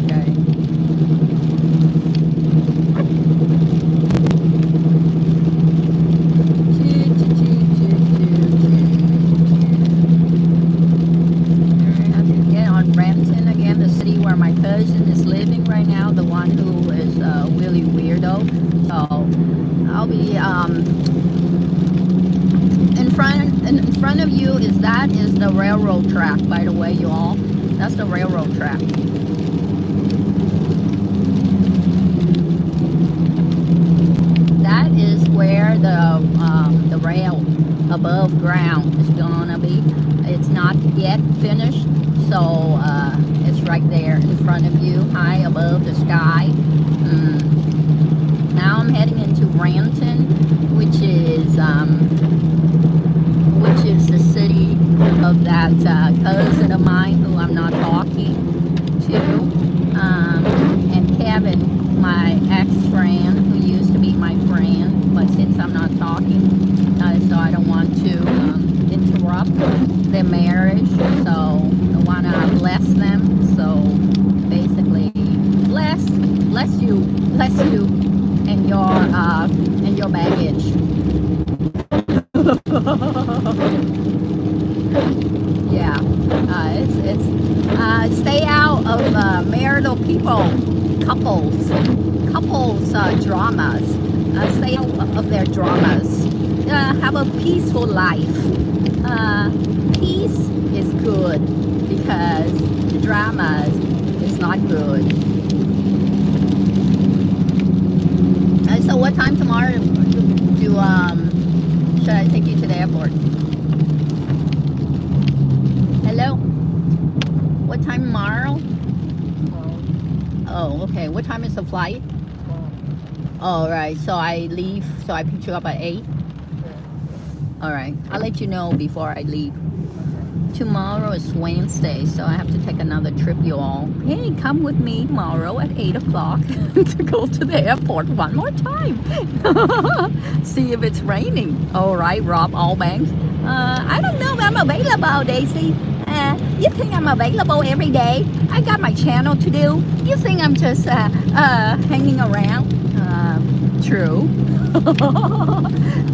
Okay. Where my cousin is living right now, the one who is really weirdo. So I'll be in front of you is the railroad track, by the way, you all. That's the railroad track. That is where the rail above ground is gonna be. It's not yet finished, so it's right there in front of you, high above the sky. Now I'm heading into Ranton, which is the city of that cousin of mine who I'm not talking to, and Kevin, my ex-friend who used to be my friend, but since I'm not talking, so I don't want to interrupt their marriage, so I want to bless them. So basically, bless you, and your baggage. Yeah, it's stay out of marital couples dramas. Stay out of their dramas. Have a peaceful life. Uh, Peace is good because the dramas is not good. So what time tomorrow should I take you to the airport? Hello? What time tomorrow? Oh, okay. What time is the flight? All right. So I leave. So I pick you up at 8. All right. I'll let you know before I leave. Tomorrow is Wednesday, so I have to take another trip, you all. Hey, come with me tomorrow at 8 o'clock to go to the airport one more time. See if it's raining. All right, Rob Allbanks. I don't know if I'm available, Daisy. You think I'm available every day? I got my channel to do. You think I'm just hanging around? True.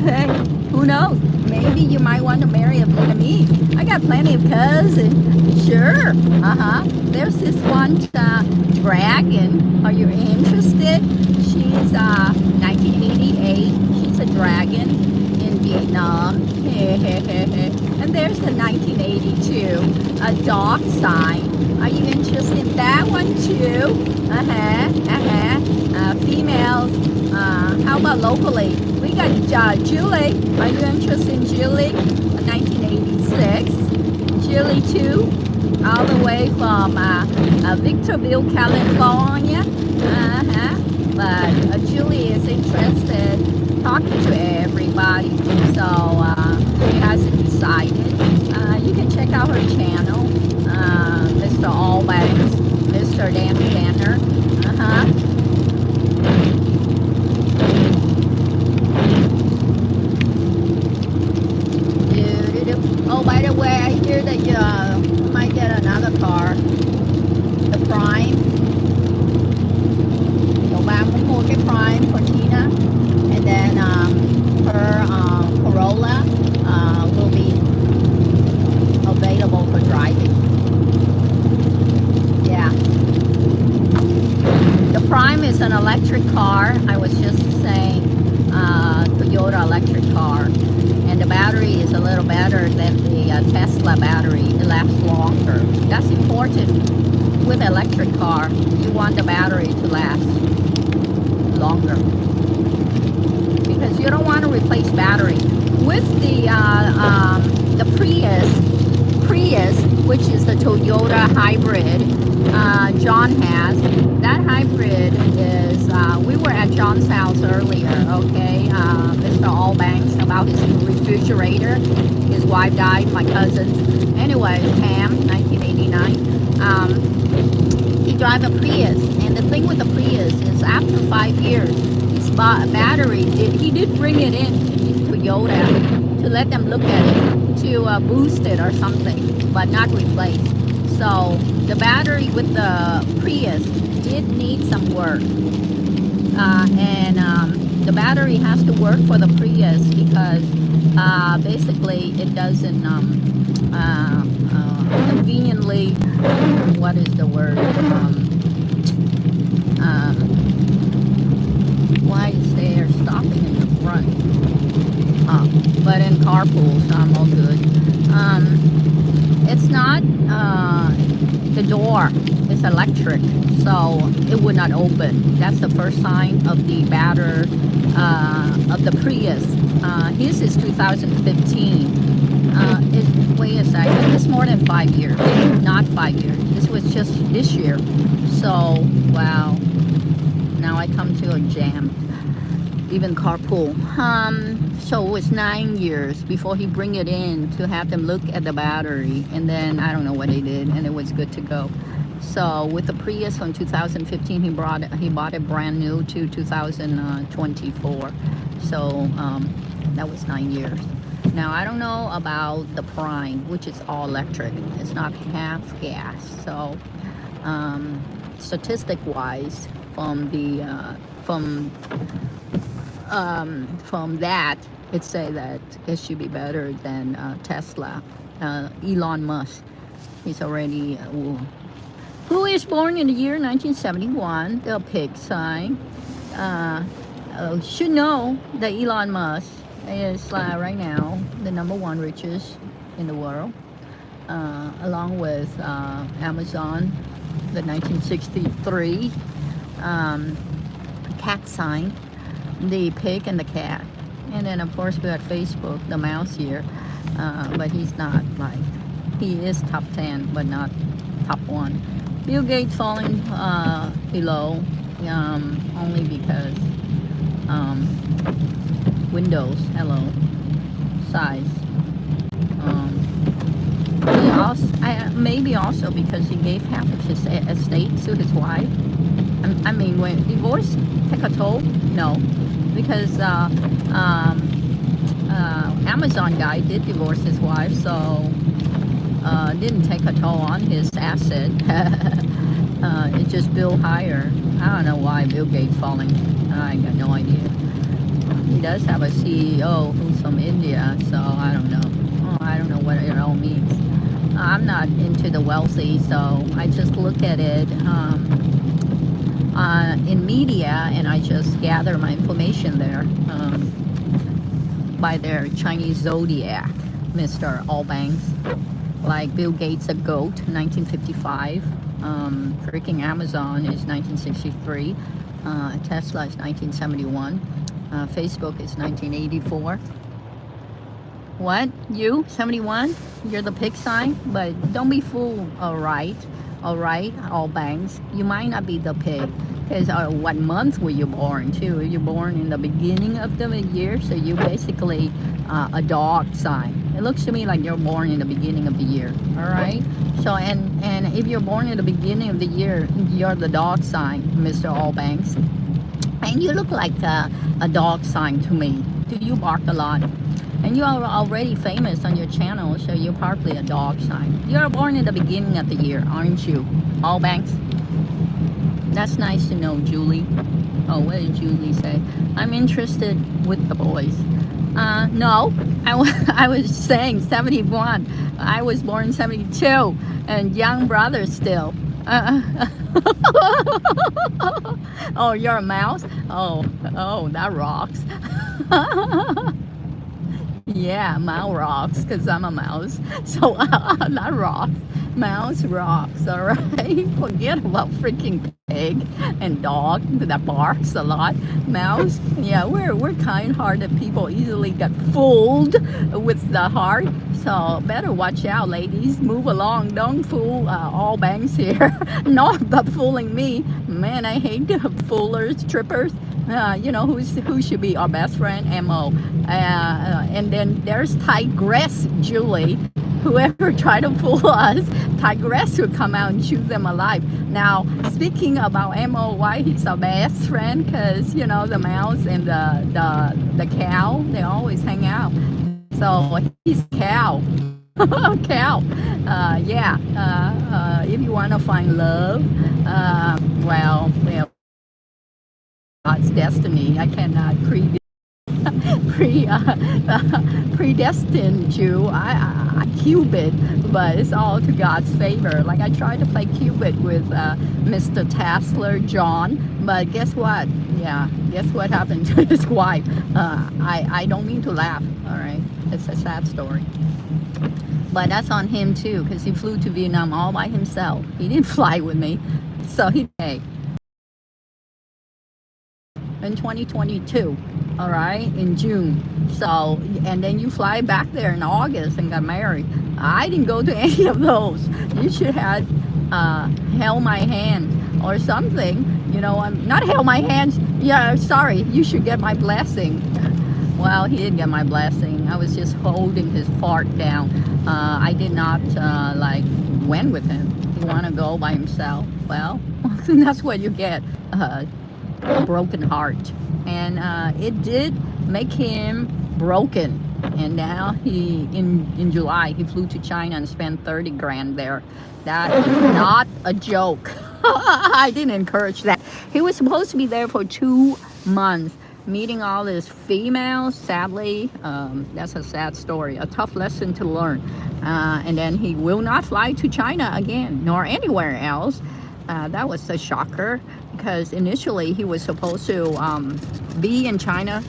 Hey, who knows? Maybe you might want to marry a Vietnamese. I got plenty of cousins. Sure. There's this one dragon. Are you interested? She's 1988. She's a dragon in Vietnam. And there's the 1982, a dog sign. Are you interested in that one too? Females. How about locally? We got Julie. Are you interested in Julie? 1986. Julie too. All the way from Victorville, California. But Julie is interested talking to everybody. So she hasn't decided. You can check out her channel. Mr. Allbanks, Mr. Dan Tanner. Oh, by the way, I hear that you might get another car, the Prime. So ba muốn mua cái Prime for Tina, and then her Corolla will be available for driving. Yeah. The Prime is an electric car. I was just saying, Toyota electric car. And the battery is a little better than the Tesla battery. It lasts longer. That's important with electric car. You want the battery to last longer because you don't want to replace battery. With the Prius, which is the Toyota hybrid, John has. That hybrid is, we were at John's house earlier, okay? Mr. Allbanks, about his refrigerator. His wife died, my cousin. Anyway, Pam, 1989. He drive a Prius, and the thing with the Prius is after 5 years, his battery, he did bring it in Toyota to let them look at it, to boost it or something, but not replace. So the battery with the Prius did need some work. The battery has to work for the Prius because basically it doesn't conveniently, what is the word? Why is there stopping in the front? But in carpools, I'm all good. It's not the door is electric, so it would not open. That's the first sign of the of the Prius. His is 2015. Wait a second, it's more than 5 years. Not 5 years. This was just this year. So wow. Now I come to a jam. Even carpool. So it was 9 years before he bring it in to have them look at the battery, and then I don't know what they did, and it was good to go. So with the Prius from 2015, he bought it brand new to 2024. So that was 9 years. Now I don't know about the Prime, which is all electric. It's not half gas. So statistic wise, from that, it say that it should be better than Tesla. Elon Musk, he's already who is born in the year 1971, the pig sign. Should know that Elon Musk is right now the #1 richest in the world, along with Amazon, the 1963 cat sign, the pig and the cat. And then of course we got Facebook, the mouse here, but he's not like, he is top 10 but not top 1. Bill Gates falling below, only because Windows, hello, size. He also, maybe also because he gave half of his estate to his wife. I mean, when divorce take a toll? No, because Amazon guy did divorce his wife, so didn't take a toll on his asset. It just built higher. I don't know why Bill Gates falling. I got no idea. He does have a CEO who's from India, so I don't know. Oh, I don't know what it all means. I'm not into the wealthy, so I just look at it in media, and I just gather my information there by their Chinese zodiac, Mr. Allbanks. Like Bill Gates, a goat, 1955. Freaking Amazon is 1963. Tesla is 1971. Facebook is 1984. What? You? 71? You're the pig sign? But don't be fooled, alright? Alright, Allbanks. You might not be the pig. Because what month were you born too? You're born in the beginning of the year, so you're basically a dog sign. It looks to me like you're born in the beginning of the year. Alright? So and if you're born in the beginning of the year, you're the dog sign, Mr. Allbanks. And you look like a dog sign to me. Do you bark a lot? And you are already famous on your channel, so you're partly a dog sign. You're born in the beginning of the year, aren't you? Allbanks? That's nice to know, Julie. Oh, what did Julie say? I'm interested with the boys. No, I was saying 71. I was born 72, and young brother still. Oh, you're a mouse? Oh, that rocks. Yeah, mouse rocks, because I'm a mouse. So that rocks. Mouse rocks, all right? Forget about freaking pig and dog that barks a lot. Mouse, yeah, we're kind-hearted people, easily get fooled with the heart. So better watch out, ladies. Move along. Don't fool Allbanks here. Not but fooling me. Man, I hate the foolers, trippers. You know who should be our best friend? Mo. And then there's Tigress Julie. Whoever tried to fool us, Tigress would come out and shoot them alive. Now, speaking about Mo, why he's our best friend? Because you know the mouse and the cow, they always hang out. So he's cow. Cow. Yeah. If you want to find love, well, God's destiny. I cannot predestined you. I Cupid, but it's all to God's favor. Like I tried to play Cupid with Mr. Tassler, John, but guess what? Yeah, guess what happened to his wife? I don't mean to laugh. All right, it's a sad story. But that's on him too, because he flew to Vietnam all by himself. He didn't fly with me, so he paid. In 2022, all right, in June. So, and then you fly back there in August and got married. I didn't go to any of those. You should have held my hand or something. You know, I'm not held my hands. Yeah, sorry. You should get my blessing. Well, he didn't get my blessing. I was just holding his fart down. I did not like went with him. He want to go by himself. Well, that's what you get. A broken heart, and it did make him broken. And now he in July he flew to China and spent 30 grand there. That is not a joke. I didn't encourage that. He was supposed to be there for 2 months. meeting all these females. Sadly, that's a sad story, a tough lesson to learn. And then he will not fly to China again, nor anywhere else. That was a shocker because initially he was supposed to be in China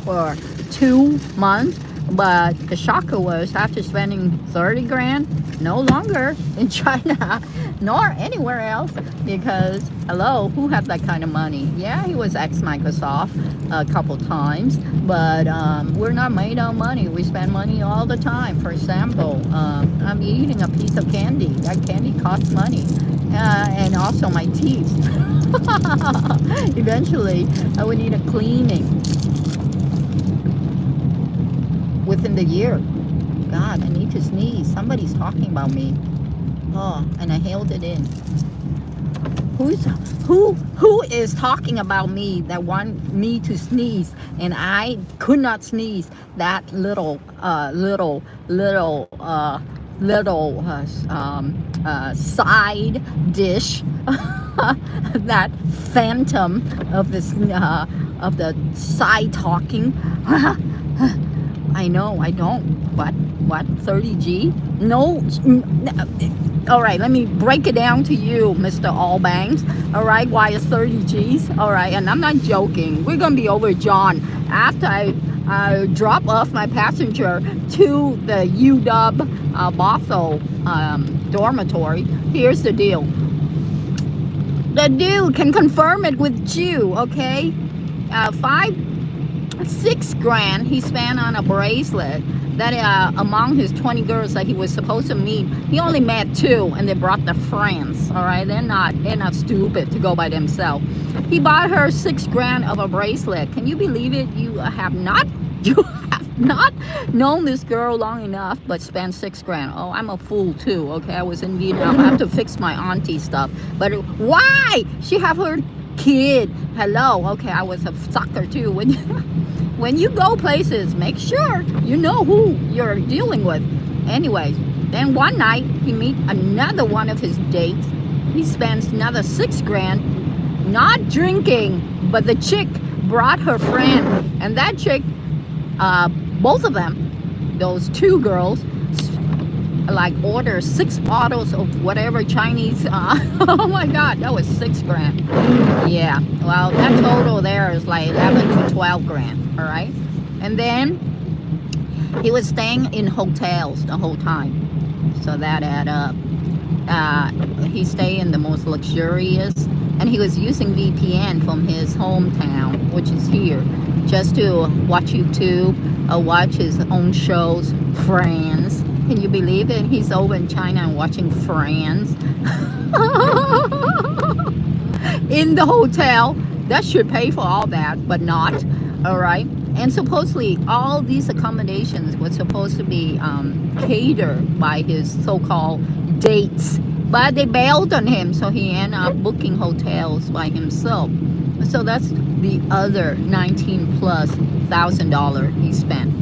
for 2 months, but the shocker was after spending 30 grand, no longer in China nor anywhere else, because hello, who had that kind of money? Yeah, he was ex-Microsoft a couple times, but we're not made of money. We spend money all the time. For example, I'm eating a piece of candy. That candy costs money. And also my teeth. Eventually, I would need a cleaning within the year. God, I need to sneeze. Somebody's talking about me. Oh, and I held it in. Who is talking about me that want me to sneeze and I could not sneeze? That little side dish, that phantom of this of the side talking. I know, I don't. What? 30G? No. All right, let me break it down to you, Mr. Allbanks. All right, why is 30Gs? All right, and I'm not joking. We're going to be over John after I drop off my passenger to the UW Bothell dormitory. Here's the deal. The dude can confirm it with you, okay? 6 grand he spent on a bracelet that among his 20 girls that he was supposed to meet, he only met 2, and they brought their friends. All right, they're not stupid to go by themselves. He bought her 6 grand of a bracelet. Can you believe it? You have not known this girl long enough, but spent 6 grand. Oh, I'm a fool too. Okay, I was in Vietnam. I have to fix my auntie stuff. But why? She have her kid. Hello. Okay, I was a sucker too. When you go places, make sure you know who you're dealing with. Anyways, then one night he meet another one of his dates. He spends another 6 grand, not drinking, but the chick brought her friend, and that chick, both of them, those 2 girls, like order 6 bottles of whatever Chinese. Oh my God, that was 6 grand. Yeah, well, that total there is like 11 to 12 grand. All right, and then he was staying in hotels the whole time, so that add up. He stayed in the most luxurious, and he was using VPN from his hometown, which is here, just to watch YouTube, watch his own shows, Friends. Can you believe it? He's over in China and watching Friends in the hotel. That should pay for all that, but not. All right. And supposedly all these accommodations were supposed to be catered by his so-called dates, but they bailed on him, so he ended up booking hotels by himself. So that's the other $19,000+ he spent.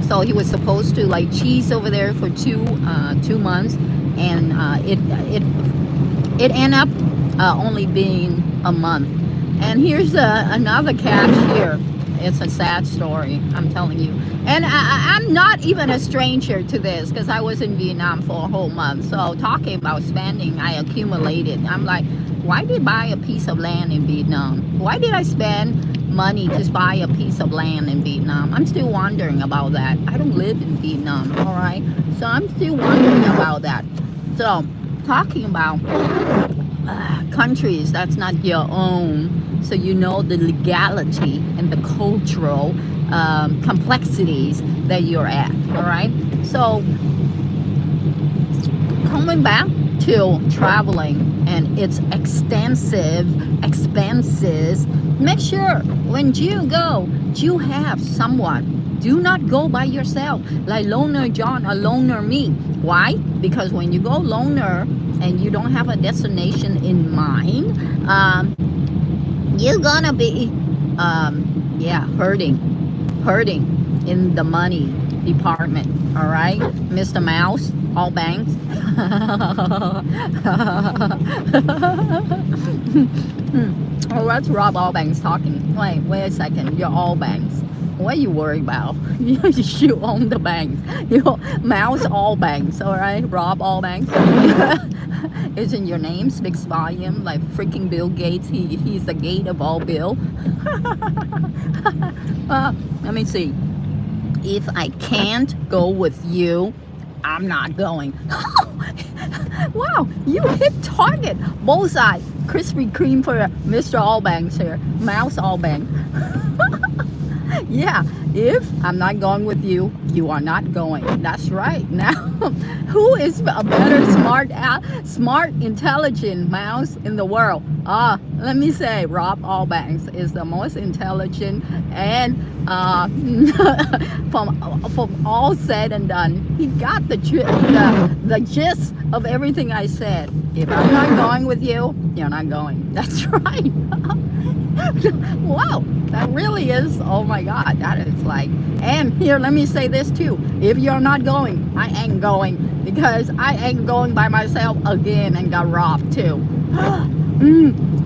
So he was supposed to like cheese over there for 2 months, and it ended up only being a month. And here's another catch here. It's a sad story, I'm telling you. And I'm not even a stranger to this, because I was in Vietnam for a whole month. So talking about spending, I accumulated. I'm like, why did I buy a piece of land in Vietnam? Why did I spend money to buy a piece of land in Vietnam? I'm still wondering about that. I don't live in Vietnam, all right? So I'm still wondering about that. So talking about countries that's not your own, so you know the legality and the cultural complexities that you're at. All right, so coming back to traveling and its extensive expenses, make sure when you go, you have someone. Do not go by yourself like loner John or loner me. Why? Because when you go loner and you don't have a destination in mind, you're gonna be hurting in the money department. All right, Mr. Mouse, Allbanks. Oh, that's Rob Allbanks talking. Wait a second. You're Allbanks. What are you worried about? You own the banks. You Mouse Allbanks, all right? Rob Allbanks. Isn't your name speaks volume like freaking Bill Gates? He's the gate of all Bill. Let me see. If I can't go with you, I'm not going. Wow, you hit target. Bullseye. Krispy Kreme for Mr. Allbanks here. Mouse Allbanks. Yeah, if I'm not going with you, you are not going. That's right. Now, who is a better smart, intelligent mouse in the world? Let me say, Rob Allbanks is the most intelligent, and from all said and done, he got the gist of everything I said. If I'm not going with you, you're not going. That's right. Wow, that really is, oh my God, that is like, and here, let me say this too. If you're not going, I ain't going, because I ain't going by myself again and got robbed too.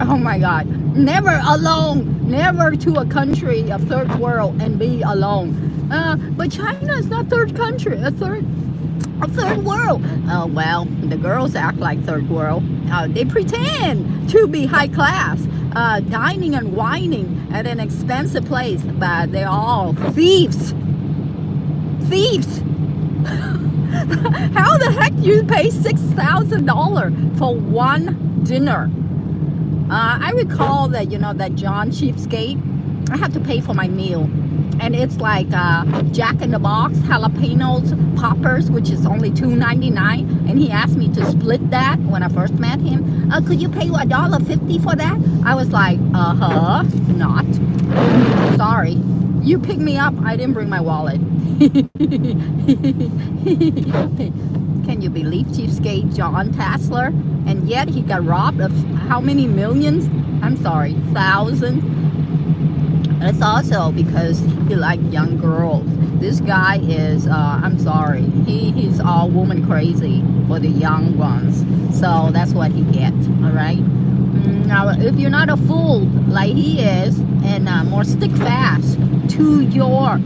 Oh my God, never alone, never to a country of third world and be alone. But China is not third country, a third world. Oh, well, the girls act like third world. They pretend to be high class, dining and whining at an expensive place, but they're all thieves. Thieves. How the heck you pay $6,000 for one dinner? I recall that, that John Cheapskate, I had to pay for my meal. And it's like Jack in the Box, jalapenos, poppers, which is only $2.99. And he asked me to split that when I first met him. Could you pay $1.50 for that? I was like, not. Sorry. You picked me up. I didn't bring my wallet. Can you believe Cheapskate John Tassler? And yet he got robbed of how many millions? I'm sorry, thousands. It's also because he likes young girls. This guy is, I'm sorry, he's all woman crazy for the young ones. So that's what he gets, all right? Now, if you're not a fool like he is, and more stick fast to your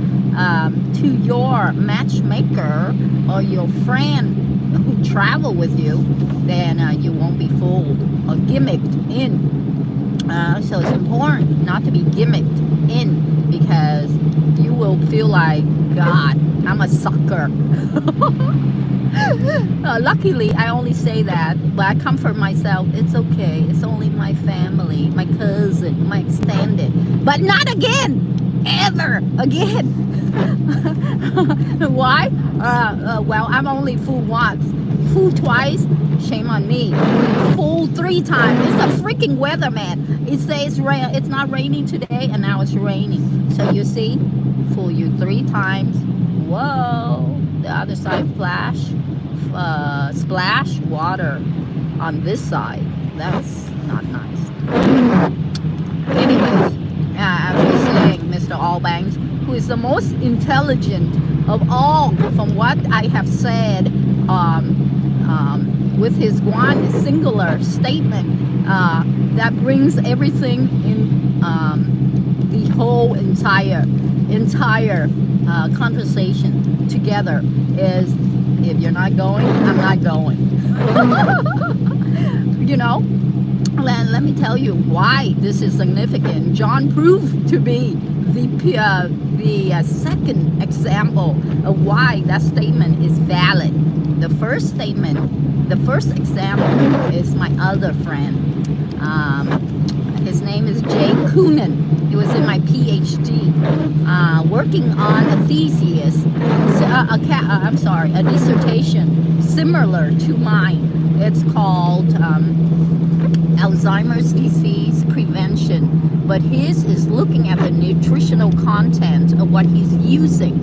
matchmaker or your friend who travel with you, then you won't be fooled or gimmicked in. So it's important not to be gimmicked in, because you will feel like, God, I'm a sucker. Luckily, I only say that, but I comfort myself. It's okay. It's only my family, my cousin, my extended. But not again. Ever again. Why? Well, I'm only fooled once. Fooled twice, shame on me. Fooled 3 times. It's a freaking weatherman. It says it's not raining today, and now it's raining. So you see, fool you 3 times. Whoa. The other side splash water on this side. That's not nice. Anyways, I was saying, Mr. Allbanks, who is the most intelligent of all, from what I have said, with his one singular statement that brings everything in the whole entire conversation together is, if you're not going, I'm not going. Let me tell you why this is significant. John proved to be the second example of why that statement is valid. The first example is my other friend. His name is Jay Coonan. He was in my PhD, working on a thesis, a dissertation similar to mine. It's called Alzheimer's disease prevention, but his is looking at the nutritional content of what he's using,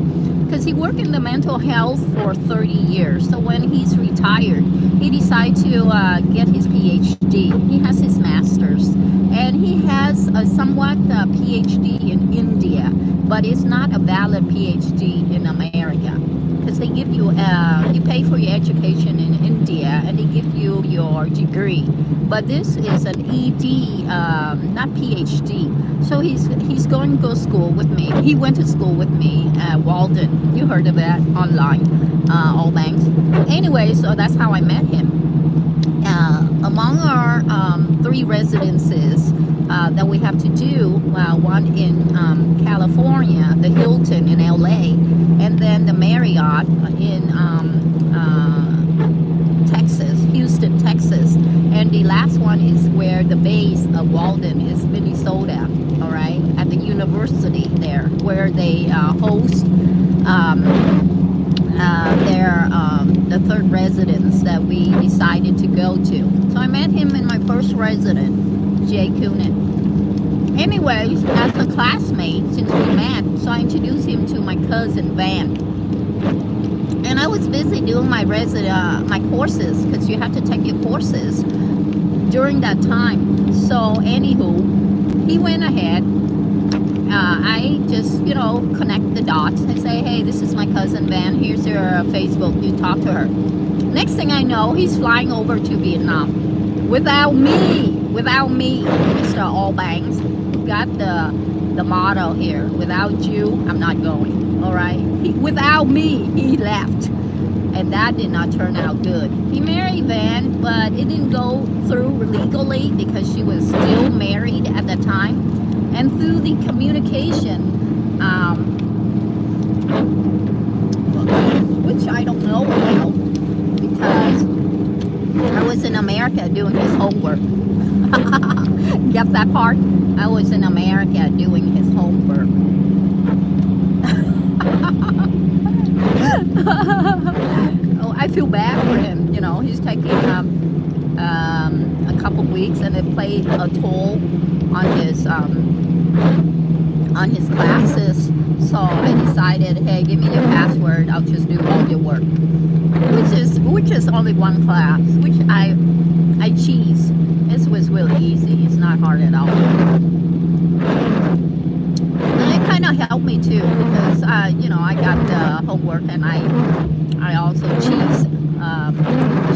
because he worked in the mental health for 30 years. So when he's retired, he decided to get his PhD. He has his master's, and he has a somewhat PhD in India, but it's not a valid PhD in America, because they give you, you pay for your education in India, and they give you your degree. but this is an ED, not PhD. So he's going to go to school with me. He went to school with me at Walden. You heard of that online, All Banks. Anyway, so that's how I met him. Among our 3 residences that we have to do, one in California, the Hilton in LA, and then the Marriott in Texas, Houston, Texas, and the last one is where the base of Walden is, Minnesota. All right, at the university there, where they host the 3rd residence that we decided to go to. So I met him in my first residence, Jay Coonan. Anyways, as a classmate, since we met, so I introduced him to my cousin Van. And I was busy doing my my courses, because you have to take your courses during that time. So anywho, he went ahead. I just, connect the dots. I say, hey, this is my cousin Van. Here's her Facebook. You talk to her. Next thing I know, he's flying over to Vietnam without me, Mr. All Banks. Got the motto here: without you, I'm not going. All right. Without me, he left, and that did not turn out good. He married Van, but it didn't go through legally because she was still married at the time. And through the communication, which I don't know about, because I was in America doing his homework. Get that part? I was in America doing his homework. Oh, I feel bad for him. He's taking a couple weeks, and it played a toll on his classes. So I decided, hey, give me your password. I'll just do all your work, which is only one class, which I cheese. This was really easy. It's not hard at all. And it kind of helped me too, because I got the homework, and I also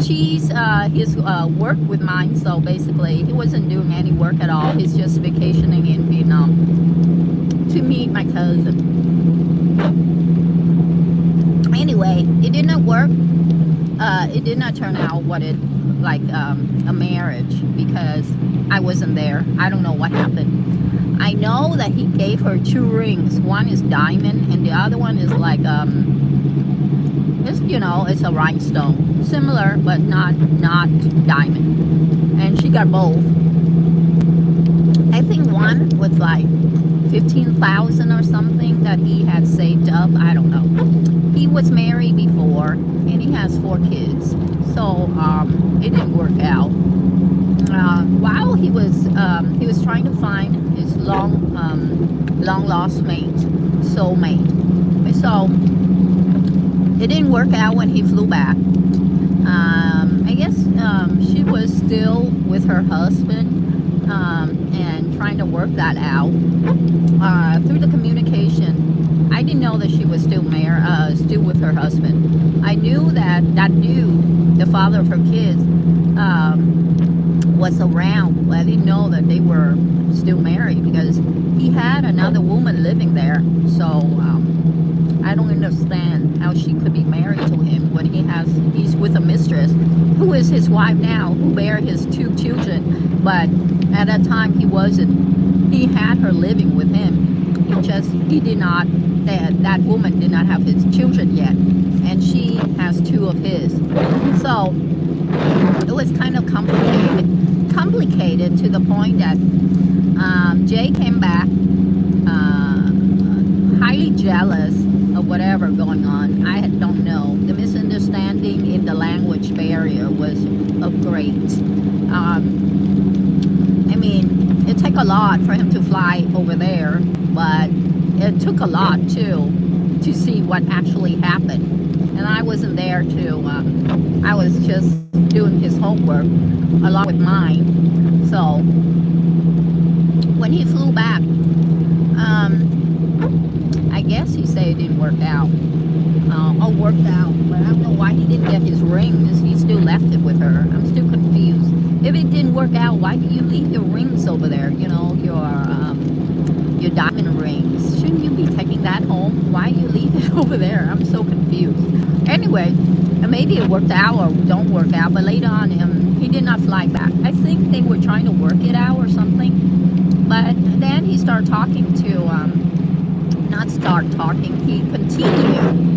cheese his work with mine. So basically, he wasn't doing any work at all. He's just vacationing in Vietnam to meet my cousin. Anyway, it did not work. It did not turn out what it like a marriage, because I wasn't there. I don't know what happened. I know that he gave her 2 rings. One is diamond, and the other one is like it's a rhinestone, similar but not diamond. And she got both. I think one was like 15,000 or something that he had saved up. I don't know. He was married before, and he has 4 kids. So it didn't work out. While he was trying to find his long lost mate, soulmate. So it didn't work out when he flew back. I guess she was still with her husband, and trying to work that out through the communication. I didn't know that she was still still with her husband. I knew that dude, the father of her kids, was around. Well, I didn't know that they were still married, because he had another woman living there. So I don't understand how she could be married to him when he's with a mistress who is his wife now, who bear his 2 children. But at that time he wasn't. He had her living with him. He did not. That woman did not have his children yet, and she has 2 of his. So it was kind of complicated to the point that Jay came back highly jealous of whatever going on. I don't know. The misunderstanding in the language barrier was great. I mean, it took a lot for him to fly over there, but it took a lot too to see what actually happened. And I wasn't there I was just doing his homework along with mine. So when he flew back, I guess he said it didn't work out. Worked out, but I don't know why he didn't get his rings. He still left it with her. I'm still confused. If it didn't work out, why do you leave your rings over there? You know, your diamond rings. Shouldn't you be taking that home? Why you leave it over there? I'm so confused. Anyway, maybe it worked out or don't work out, but later on, he did not fly back. I think they were trying to work it out or something. But then he started talking to, not start talking, he continued.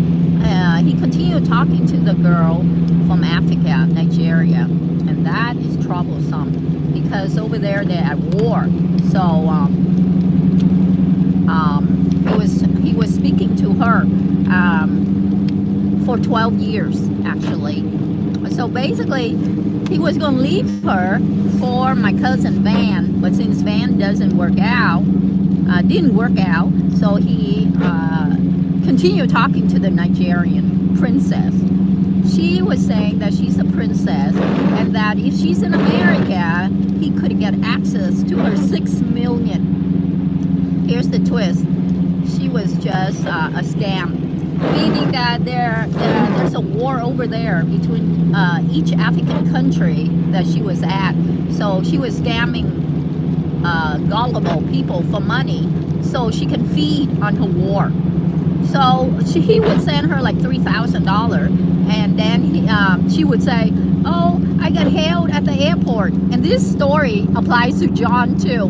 He continued talking to the girl from Africa, Nigeria, and that is troublesome because over there they're at war. So he was speaking to her for 12 years actually. So basically, he was going to leave her for my cousin Van, but since Van didn't work out, so he continued talking to the Nigerian princess. She was saying that she's a princess and that if she's in America, he could get access to her 6 million. Here's the twist. She was just a scam, meaning that there's a war over there between each African country that she was at. So she was scamming gullible people for money so she can feed on her war. So he would send her like $3,000, and then she would say, "Oh, I got held at the airport." And this story applies to John too.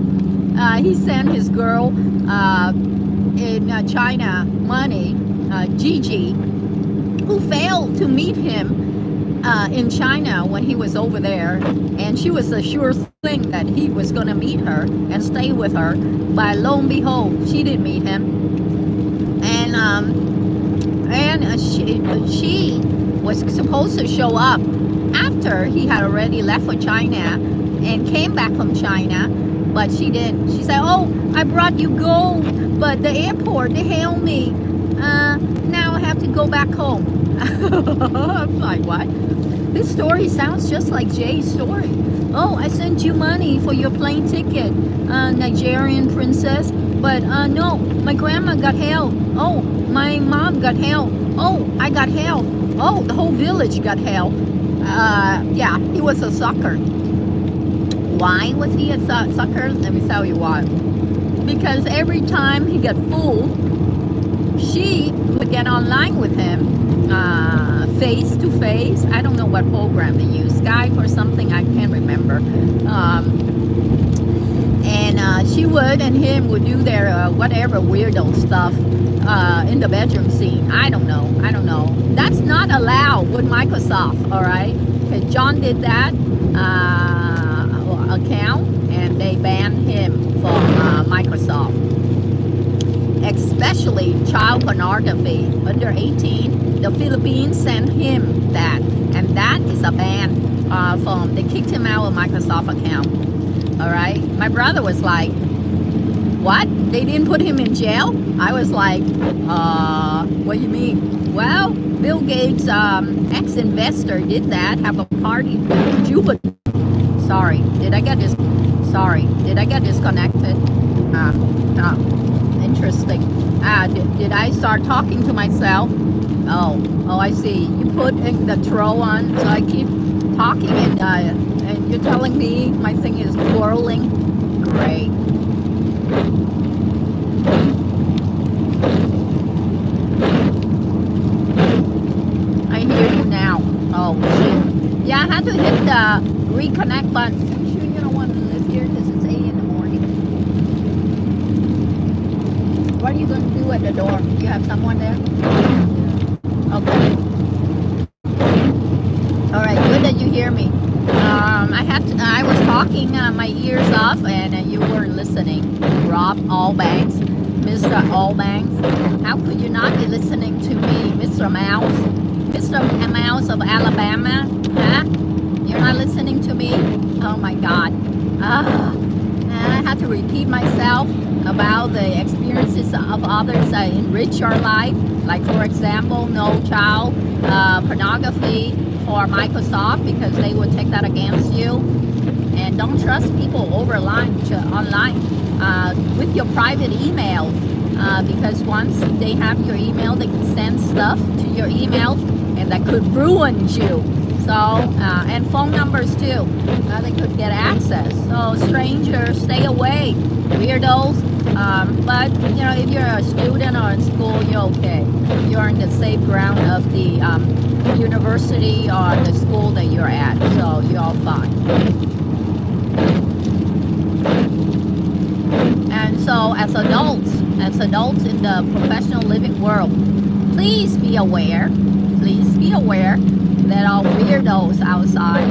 He sent his girl in China money, Gigi, who failed to meet him in China when he was over there, and she was a sure thing that he was going to meet her and stay with her. But lo and behold, she didn't meet him, and she was supposed to show up after he had already left for China and came back from China, but she didn't. She said, "Oh, I brought you gold, but the airport, they held me. Now I have to go back home." I'm like, what? This story sounds just like Jay's story. "Oh, I sent you money for your plane ticket, Nigerian princess, but no, my grandma got held. Oh, my mom got held. Oh, I got held. Oh, the whole village got held." Yeah, he was a sucker. Why was he a sucker? Let me tell you why. Because every time he got fooled, she would get online with him, face to face. I don't know what program they use, Skype or something, I can't remember. And she would and him would do their whatever weirdo stuff in the bedroom scene. I don't know. That's not allowed with Microsoft, all right? Because John did that account and they banned him from Microsoft. Especially child pornography under 18, the Philippines sent him that, and that is a ban from. They kicked him out of Microsoft account. All right, my brother was like, "What? They didn't put him in jail?" I was like, "What do you mean?" "Well, Bill Gates' ex-investor did that. Have a party with Jupiter." Sorry, did I get disconnected? Interesting. Did I start talking to myself? Oh, I see. You put the throw on, so I keep talking, and you're telling me my thing is twirling. Great. I hear you now. Oh shit. Yeah, I had to hit the reconnect button. I'm sure you don't want to live here because it's 8 in the morning. What are you going to do at the door? You have someone there? Okay. All right, good that you hear me. I was talking my ears off and you weren't listening. Rob Allbanks, Mr. Allbanks. How could you not be listening to me, Mr. Mouse? Mr. Mouse of Alabama? Huh? You're not listening to me? Oh my God. I had to repeat myself about the experiences of others that enrich your life. Like, for example, no child pornography for Microsoft because they would take that against you. And don't trust people online with your private emails because once they have your email, they can send stuff to your email and that could ruin you. So, and phone numbers too. They could get access. So strangers, stay away. Weirdos. But you know, if you're a student or in school, you're okay. You're in the safe ground of the university or the school that you're at, so you're all fine. And so as adults in the professional living world, please be aware there are weirdos outside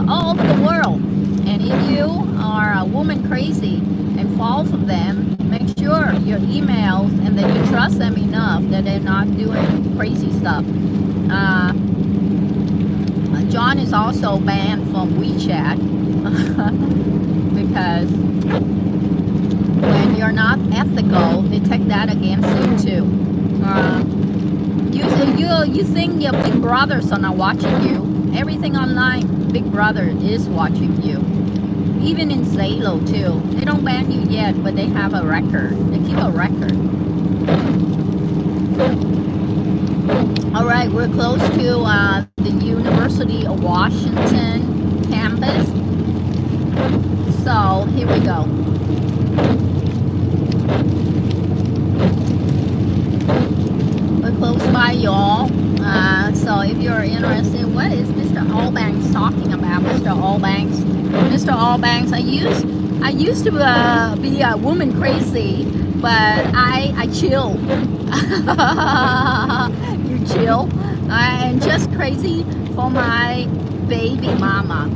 all over the world. And if you are a woman crazy and fall for them, make sure your emails and that you trust them enough that they're not doing crazy stuff. John is also banned from WeChat because when you're not ethical, they take that against you too. You think your big brothers are not watching you. Everything online, Big Brother is watching you. Even in Zalo too. They don't ban you yet, but they have a record. They keep a record. All right, we're close to the University of Washington campus. So here we go. We're close by, y'all. So if you're interested, what is Mr. Allbanks talking about? Mr. Allbanks, I used to be a woman crazy, but I chill. You chill. I'm just crazy for my baby mama.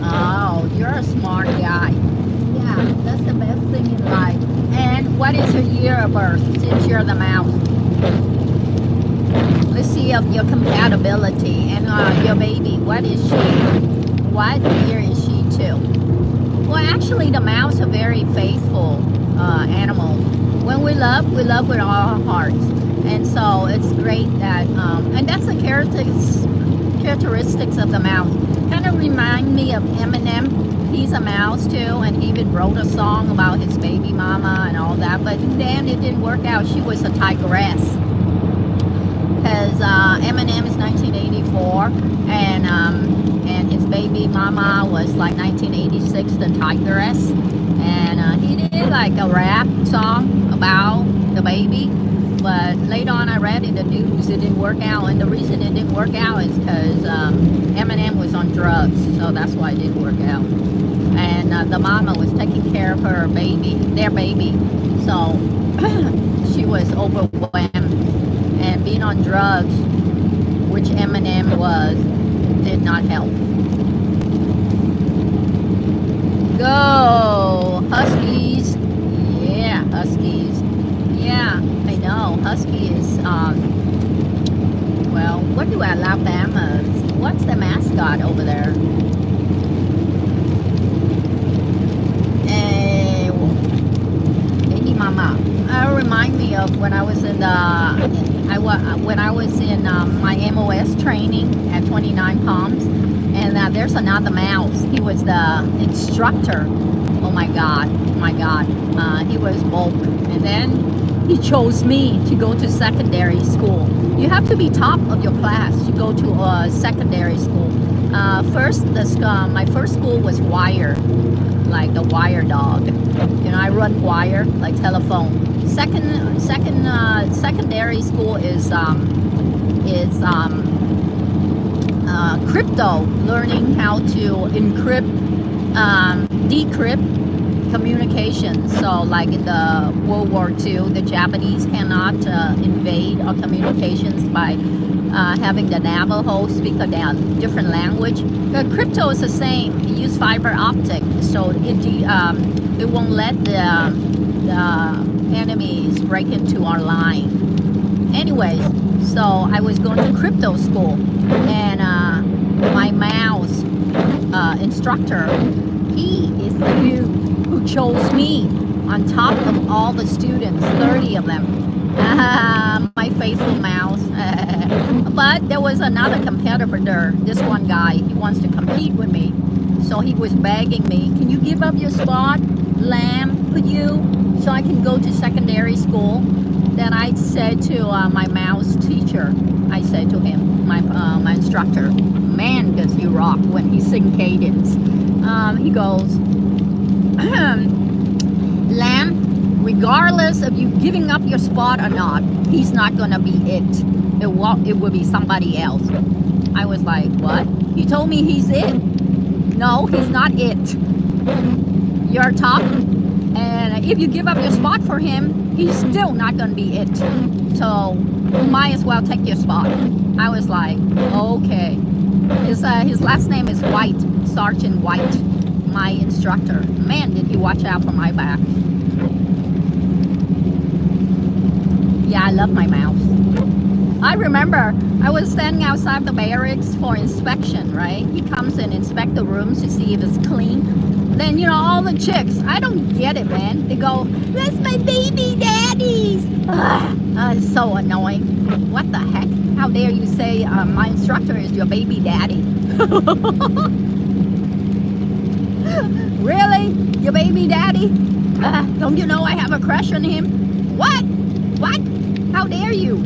Oh, you're a smart guy. Yeah, that's the best thing in life. And what is your year of birth, since you're the mouse? Let's see of your compatibility. And your baby, what is she? What year is she too? Well, actually, the mouse are very faithful animals. When we love with all our hearts. And so it's great that, and that's the characteristics of the mouse. Kind of remind me of Eminem. He's a mouse too, and he even wrote a song about his baby mama and all that. But then it didn't work out. She was a tigress. Because Eminem is 1984, and his baby mama was like 1986, the tigress. And he did like a rap song about the baby. But later on I read in the news it didn't work out, and the reason it didn't work out is because Eminem was on drugs, so that's why it didn't work out. And the mama was taking care of her baby, their baby, so she was overwhelmed, and being on drugs, which Eminem was, did not help. Go Huskies! Yeah, Huskies. Yeah, I know. Husky is, well, what do Alabama? What's the mascot over there? Baby mama. Remind me of when I was in my MOS training at 29 Palms, and there's another mouse. He was the instructor. Oh my God. He was woke, and then he chose me to go to secondary school. You have to be top of your class to go to secondary school. My first school was wire, like the wire dog. You know, I run wire like telephone. Secondary school is crypto, learning how to encrypt, decrypt communications. So like in the World War II, the Japanese cannot invade our communications by having the Navajo speak a different language. The crypto is the same. It uses fiber optic, so it won't let the enemies break into our line. Anyways, so I was going to crypto school, and my mouse instructor, he is the dude who chose me on top of all the students, 30 of them. My faithful mouse. But there was another competitor, this one guy, he wants to compete with me. So he was begging me, can you give up your spot, lamb, could you, so I can go to secondary school? Then I said to my mouse teacher, I said to him, my instructor, man, does he rock when he sing cadence. He goes, Lamb, regardless of you giving up your spot or not, he's not gonna be it. It will be somebody else. I was like, what? You told me he's it. No, he's not it. You're top, and if you give up your spot for him, he's still not gonna be it. So you might as well take your spot. I was like, okay. His last name is White, Sergeant White, my instructor. Man, did he watch out for my back. Yeah, I love my mouse. I remember I was standing outside the barracks for inspection, right? He comes and inspect the rooms to see if it's clean. Then, you know, all the chicks, I don't get it, man. They go, that's my baby daddy's. It's so annoying. What the heck? How dare you say my instructor is your baby daddy? Really? Your baby daddy? Don't you know I have a crush on him? What? What? How dare you?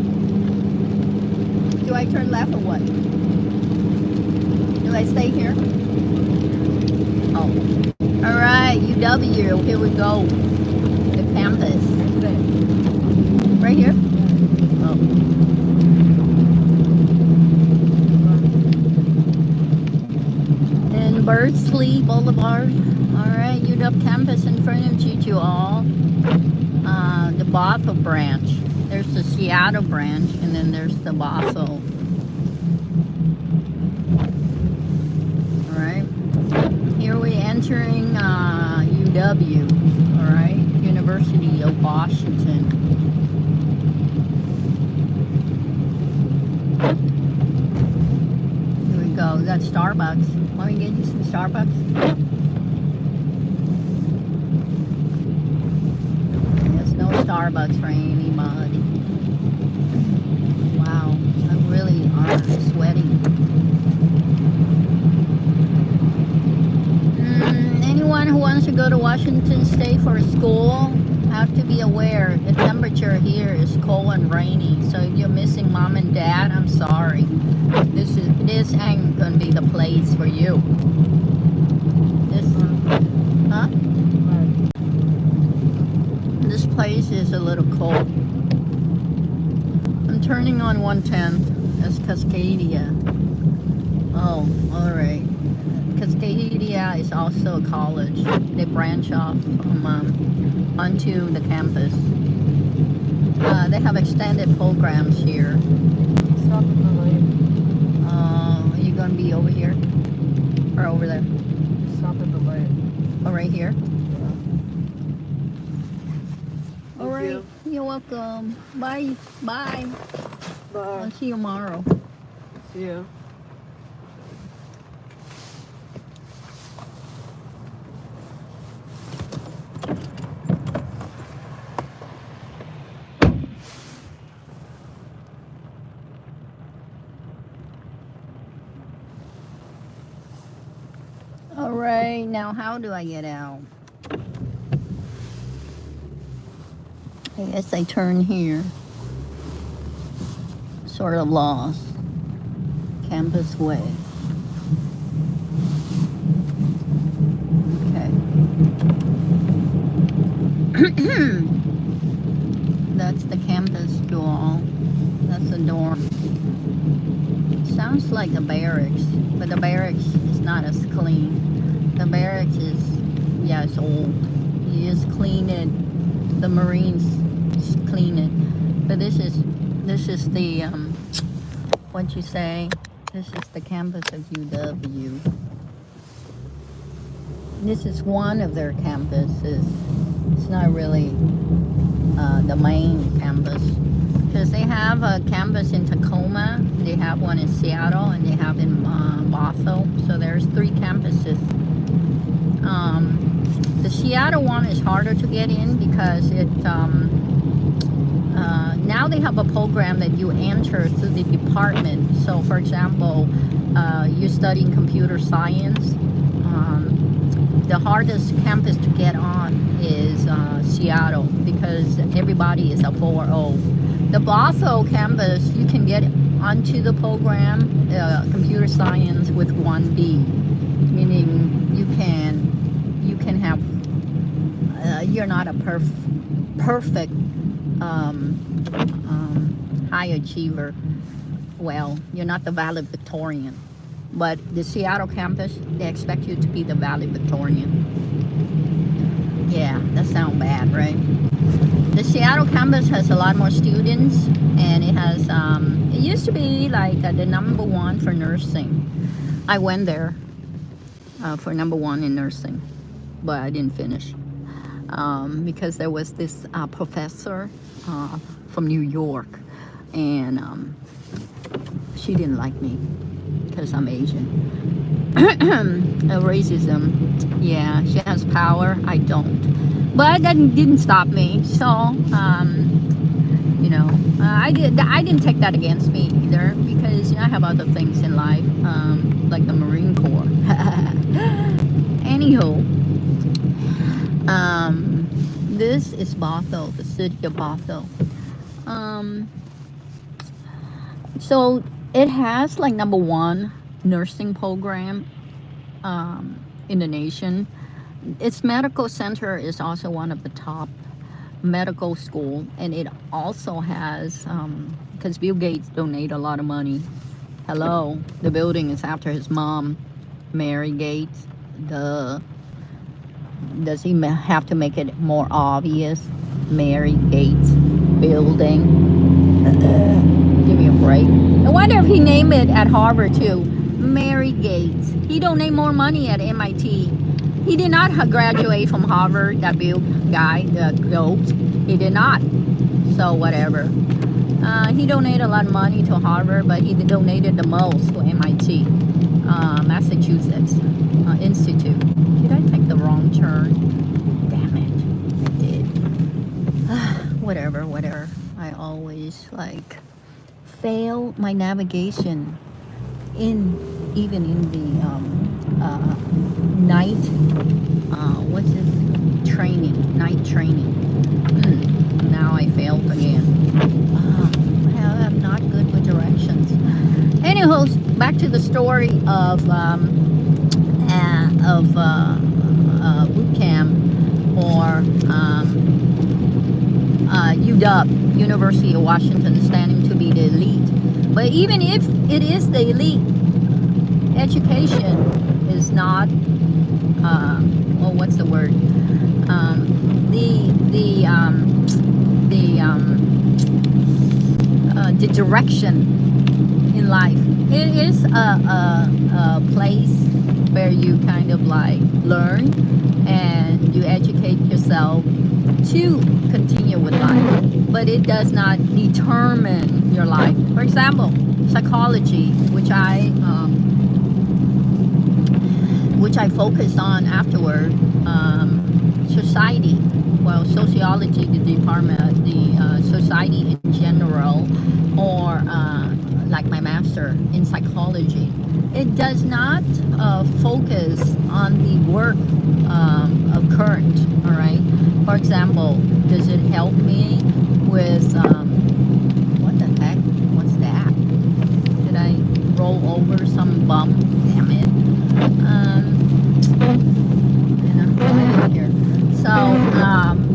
Do I turn left or what? Do I stay here? Oh. Alright, UW, here we go. The campus. Right here? Oh. And Birdsley Boulevard. Alright, UW campus in front of you all. The Bothell branch. There's the Seattle branch, and then there's the Bothell. Alright. Here we're entering UW. Alright. University of Washington. Here we go. We got Starbucks. Let me get you some Starbucks. There's no Starbucks for anybody. Wow, I really are sweating. Anyone who wants to go to Washington State for school have to be aware the temperature here is cold and rainy. So if you're missing mom and dad, I'm sorry. This ain't gonna be the place for you. Huh? This place is a little cold. I'm turning on 110th. That's Cascadia. Oh, alright. Cascadia is also a college. They branch off onto the campus. They have extended programs here. Stop at the light. Are you going to be over here? Or over there? Stop at the light. Oh, right here? Yeah. Alright. You. You're welcome. Bye. Bye. Bye. I'll see you tomorrow. See ya. Alright, now how do I get out? I guess I turn here. Sort of lost. Campus Way. Okay. That's the campus door. That's the dorm. Sounds like a barracks, but the barracks is not as clean. The barracks is, yeah, it's old. You just clean it. The Marines clean it. But this is the, what'd you say? This is the campus of UW. This is one of their campuses. It's not really the main campus. Because they have a campus in Tacoma, they have one in Seattle, and they have in Bothell. So there's 3 campuses. The Seattle one is harder to get in because it now they have a program that you enter through the department. So for example, you're studying computer science, the hardest campus to get on is Seattle because everybody is a 4.0. The Bothell campus, you can get onto the program, computer science with 1B, meaning you can have, you're not a perfect high achiever. Well, you're not the valedictorian. But the Seattle campus, they expect you to be the valedictorian. Yeah, that sounds bad, right? The Seattle campus has a lot more students, and it has, it used to be like the number one for nursing. I went there for number one in nursing, but I didn't finish because there was this professor from New York, and she didn't like me because I'm Asian. Racism, yeah, she has power, I don't. But that didn't stop me. So, you know, I didn't take that against me either because you know, I have other things in life, like the Marine Corps. Anywho, this is Bothell, the city of Bothell. So it has like number one nursing program in the nation. Its medical center is also one of the top medical school, and it also has because Bill Gates donate a lot of money. Hello, the building is after his mom, Mary Gates. Duh. Does he have to make it more obvious? Mary Gates building. Give me a break. I wonder if he named it at Harvard too. Mary Gates. He donate more money at MIT. He did not graduate from Harvard, that Bill guy, the goat. He did not. So whatever. He donated a lot of money to Harvard, but he donated the most to MIT, Massachusetts Institute. Did I take the wrong turn? Damn it. I did. Whatever. I always like fail my navigation even in the night what's this night training. Now I failed again. I'm not good with directions. Anywho, back to the story of boot camp or UW, University of Washington, standing to be the elite. But even if it is the elite, education is not, what's the word? The direction in life. It is a place where you kind of like learn and you educate yourself to continue with life, but it does not determine your life. For example, psychology, which I focused on afterward, society, well, sociology, the department, the society in general, or like my master in psychology. It does not focus on the work of current, all right? For example, does it help me with, what the heck, what's that? Did I roll over some bum? Damn it. And I'm quiet here. So,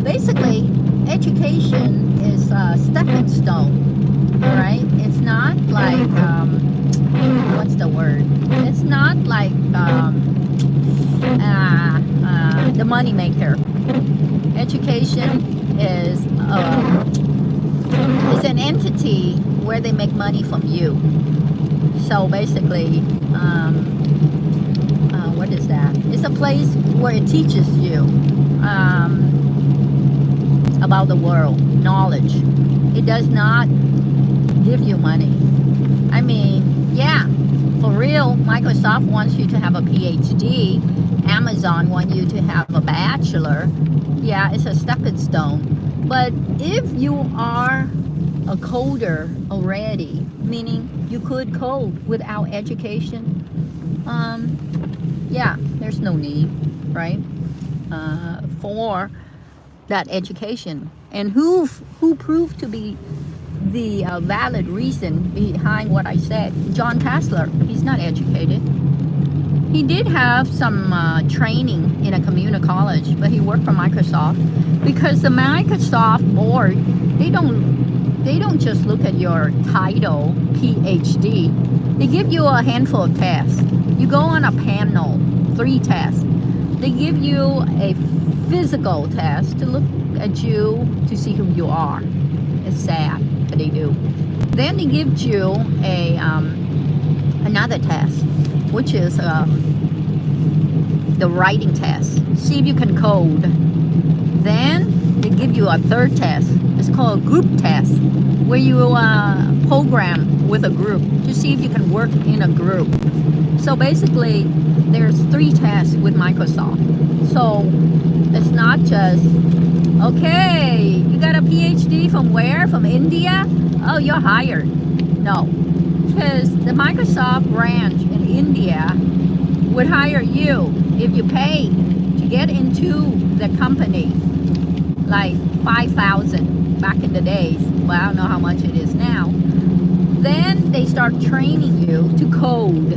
basically, education is a stepping stone, all right? It's not like, what's the word? It's not like the money maker. Education is an entity where they make money from you. So basically, what is that? It's a place where it teaches you about the world, knowledge. It does not give you money. I mean, yeah, for real, Microsoft wants you to have a PhD. Amazon wants you to have a bachelor. Yeah, it's a stepping stone. But if you are a coder already, meaning you could code without education, yeah, there's there's no need, right, for that education. And who proved to be the valid reason behind what I said? John Kastler. He's not educated. He did have some training in a community college, but he worked for Microsoft because the Microsoft board, they don't just look at your title, PhD. They give you a handful of tests. You go on a panel, 3 tests. They give you a physical test to look at you to see who you are. It's sad, but they do. Then they give you a another test, which is the writing test. See if you can code. Then they give you a third test. It's called a group test, where you program with a group to see if you can work in a group. So basically, there's 3 tests with Microsoft. So it's not just, okay, you got a PhD from where? From India? Oh, you're hired. No, because the Microsoft branch in India would hire you if you pay to get into the company, like 5,000 back in the days. Well, I don't know how much it is now. Then they start training you to code.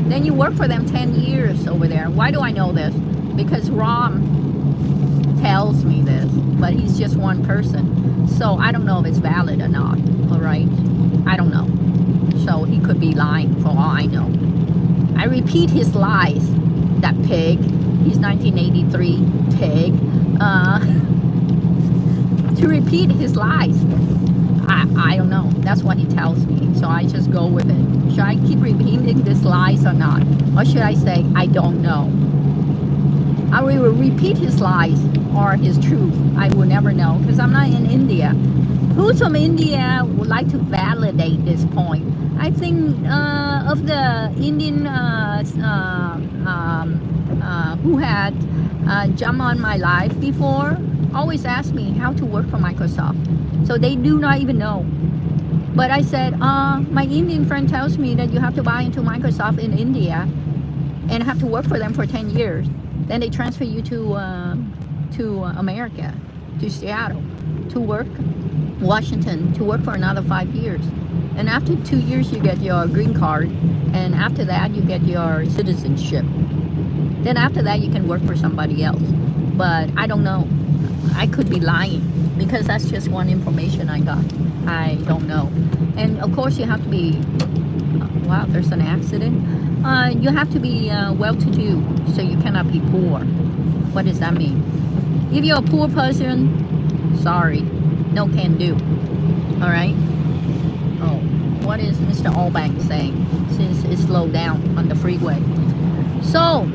Then you work for them 10 years over there. Why do I know this? Because Rom tells me this, but he's just one person. So I don't know if it's valid or not, all right? I don't know. So he could be lying for all I know. I repeat his lies, that pig. He's 1983 pig. To repeat his lies. I don't know. That's what he tells me. So I just go with it. Should I keep repeating these lies or not? Or should I say, I don't know? I will repeat his lies or his truth. I will never know because I'm not in India. Who's from India would like to validate this point? I think of the Indian who had jumped on my life before, always ask me how to work for Microsoft. So they do not even know. But I said, my Indian friend tells me that you have to buy into Microsoft in India and have to work for them for 10 years. Then they transfer you to America, to Seattle, to work, Washington, to work for another 5 years. And after 2 years, you get your green card. And after that, you get your citizenship. Then after that, you can work for somebody else. But I don't know. I could be lying because that's just one information I got. I don't know. And of course, you have to be, wow, there's an accident. You have to be well-to-do, so you cannot be poor. What does that mean? If you're a poor person, sorry, no can do. All right? Oh, what is Mr. Allbank saying since it's slowed down on the freeway? So,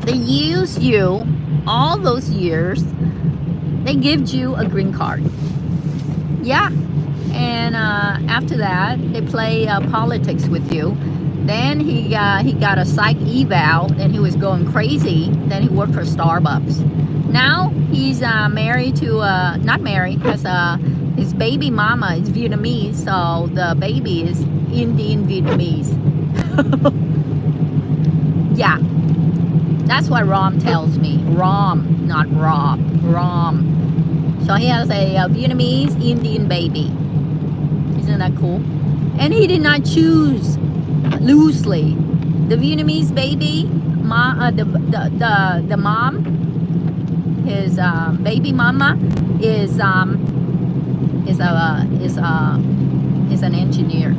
they use you all those years. They give you a green card. Yeah. And after that, they play politics with you. Then he got a psych eval, and he was going crazy. Then he worked for Starbucks. Now he's married to, not married, has his baby mama is Vietnamese, so the baby is Indian Vietnamese. Yeah, that's what Rom tells me. Rom, not Rob. Rom. So he has a Vietnamese Indian baby. Isn't that cool? And he did not choose loosely. The Vietnamese baby, the mom, his baby mama is an engineer.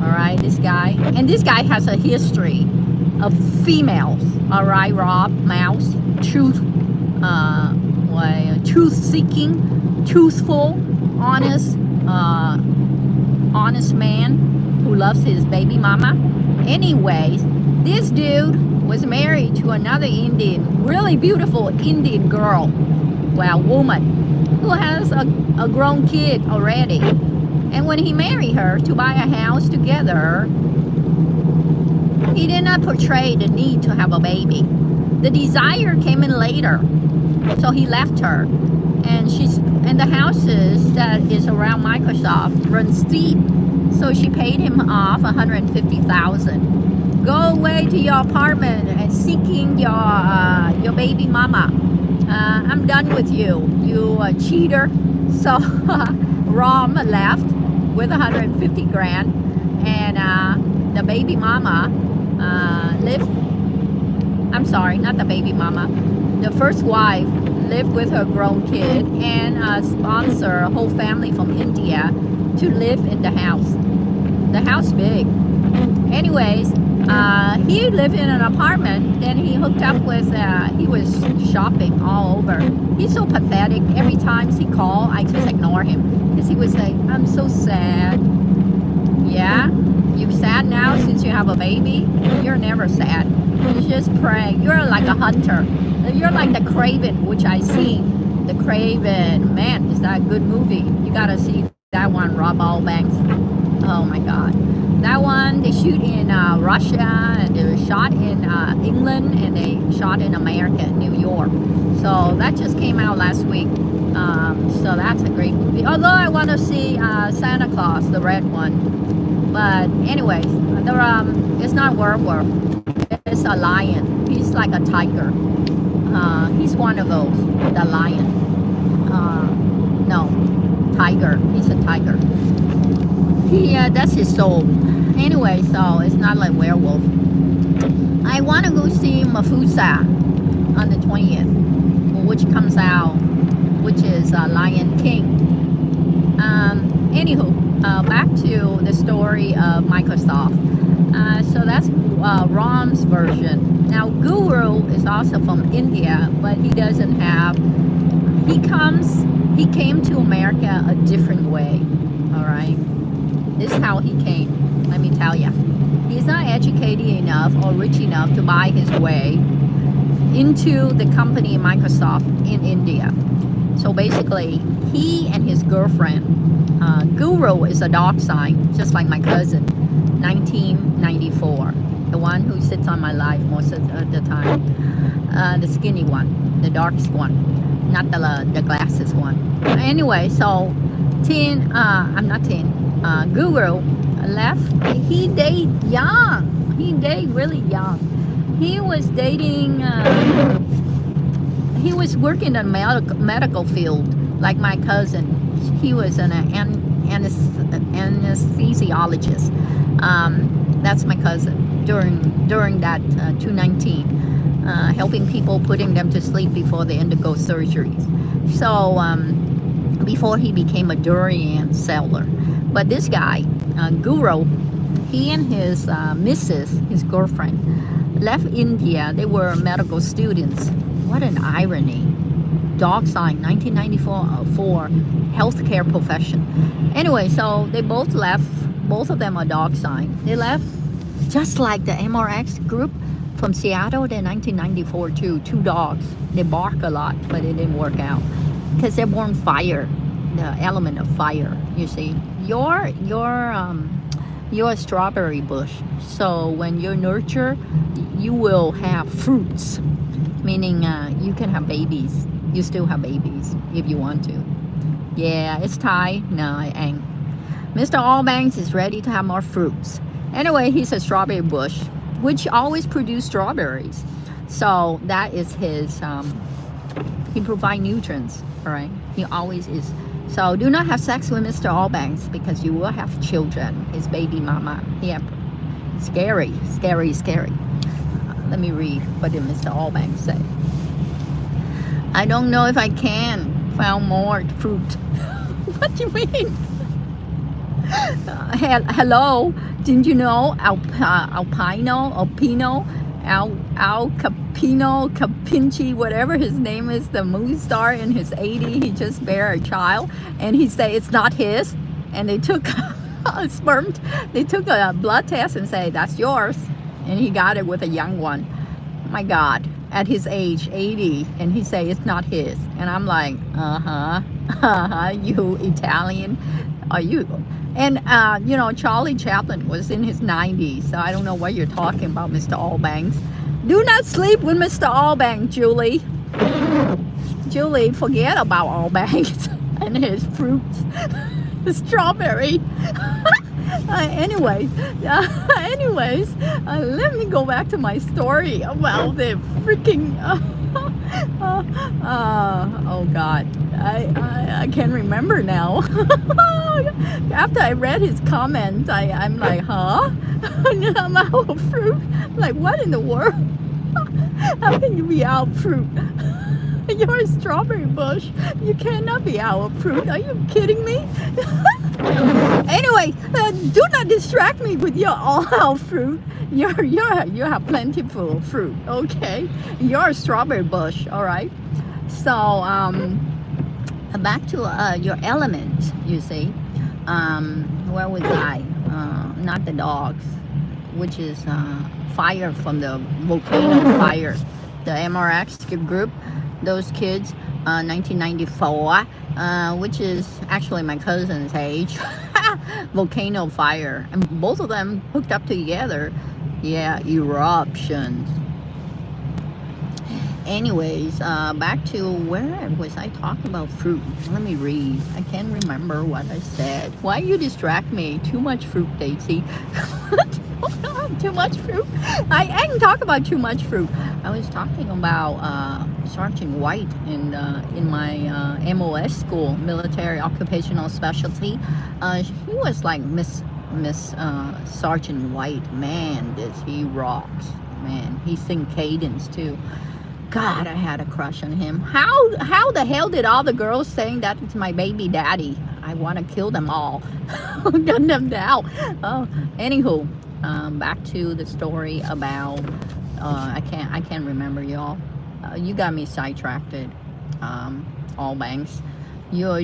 All right, this guy, and this guy has a history of females. All right, Rob Mouse, truth-seeking, truthful, honest man who loves his baby mama. Anyways, this dude was married to another Indian, really beautiful Indian girl, well, woman, who has a grown kid already. And when he married her to buy a house together, he did not portray the need to have a baby. The desire came in later. So he left her. And the houses that is around Microsoft run steep. So she paid him off $150,000. go away to your apartment and seeking your baby mama. I'm done with you, you cheater. So Rom left with 150 grand, and the baby mama lived. I'm sorry, not the baby mama. The first wife lived with her grown kid and sponsor a whole family from India to live in the house. The house big. Anyways, he lived in an apartment. Then he hooked up with. He was shopping all over. He's so pathetic. Every time he called, I just ignore him because he was like, "I'm so sad." Yeah, you sad now since you have a baby? You're never sad. You just pray. You're like a hunter. You're like the Craven, which I see. The Craven, man, is that a good movie? You gotta see that one, Rob Banks. Oh my God, that one they shoot in Russia, and they shot in England, and they shot in America, New York. So that just came out last week. So that's a great movie. Although I want to see Santa Claus, the red one. But anyways, it's not werewolf. It's a lion. He's like a tiger. He's one of those. The lion. No, tiger. He's a tiger. That's his soul. Anyway, so it's not like werewolf. I want to go see Mafusa on the 20th, which comes out, which is Lion King. Anywho, back to the story of Microsoft. So that's Rom's version. Now Guru is also from India, but he doesn't have. He came to America a different way. All right, this is how he came. Let me tell you, he's not educated enough or rich enough to buy his way into the company Microsoft in India. So basically, he and his girlfriend, Guru is a dog sign, just like my cousin, 1994, the one who sits on my life most of the time, the skinny one, the darkest one, not the glasses one. Anyway, so Guru left. He dated young. He dated really young. He was dating. He was working in the medical field, like my cousin. He was an anesthesiologist. That's my cousin during that 219, helping people, putting them to sleep before they undergo surgeries. So before he became a durian seller. But this guy, Guru, he and his missus, his girlfriend, left India. They were medical students. What an irony. Dog sign, 1994, healthcare profession. Anyway, so they both left. Both of them are dog sign. They left just like the MRX group from Seattle in 1994 too. Two dogs. They bark a lot, but it didn't work out because they're born fire, the element of fire. You see, you're a strawberry bush. So when you nurture, you will have fruits, meaning you can have babies. You still have babies if you want to. Yeah, it's Thai. No, I ain't. Mr. Allbanks is ready to have more fruits. Anyway, he's a strawberry bush, which always produce strawberries. So that is his, he provides nutrients, all right? He always is. So do not have sex with Mr. Allbanks because you will have children, his baby mama. Yeah, scary, scary, scary. Let me read what did Mr. Allbanks say. I don't know if I can found more fruit. What do you mean? Hello, didn't you know Al Capinci, whatever his name is, the movie star in his 80s, he just bare a child, and he say it's not his, and they took a sperm, they took a blood test and say that's yours, and he got it with a young one. My God, at his age, 80, and he say it's not his, and I'm like, you Italian, are you? And, you know, Charlie Chaplin was in his 90s, so I don't know what you're talking about, Mr. Allbanks. Do not sleep with Mr. Allbanks, Julie. Julie, forget about Allbanks and his fruits. Strawberry. Anyways, let me go back to my story about the freaking. Oh God, I can't remember now. After I read his comments, I'm like, huh? I'm out of fruit. Like, what in the world? How can you be out of fruit? You're a strawberry bush. You cannot be out of fruit. Are you kidding me? Anyway, do not distract me with your all-out fruit. You have plentiful fruit. Okay, you're a strawberry bush. All right. So back to your element. You see, where was I? Not the dogs, which is fire from the volcano fire, the MRX group. Those kids, 1994, which is actually my cousin's age. Volcano fire, and both of them hooked up together. Yeah, eruptions. Anyways, back to where was I talking about fruit? Let me read. I can't remember what I said. Why you distract me? Too much fruit, Daisy. Too much fruit. I didn't talk about too much fruit. I was talking about Sergeant White in my MOS school, military occupational specialty. He was like Miss Sergeant White. Man, he rocks. Man, he sings cadence too. God, I had a crush on him. How the hell did all the girls saying that it's my baby daddy? I want to kill them all. Gun them down. Anywho, back to the story about I can't remember, y'all. You got me sidetracked. All banks. You're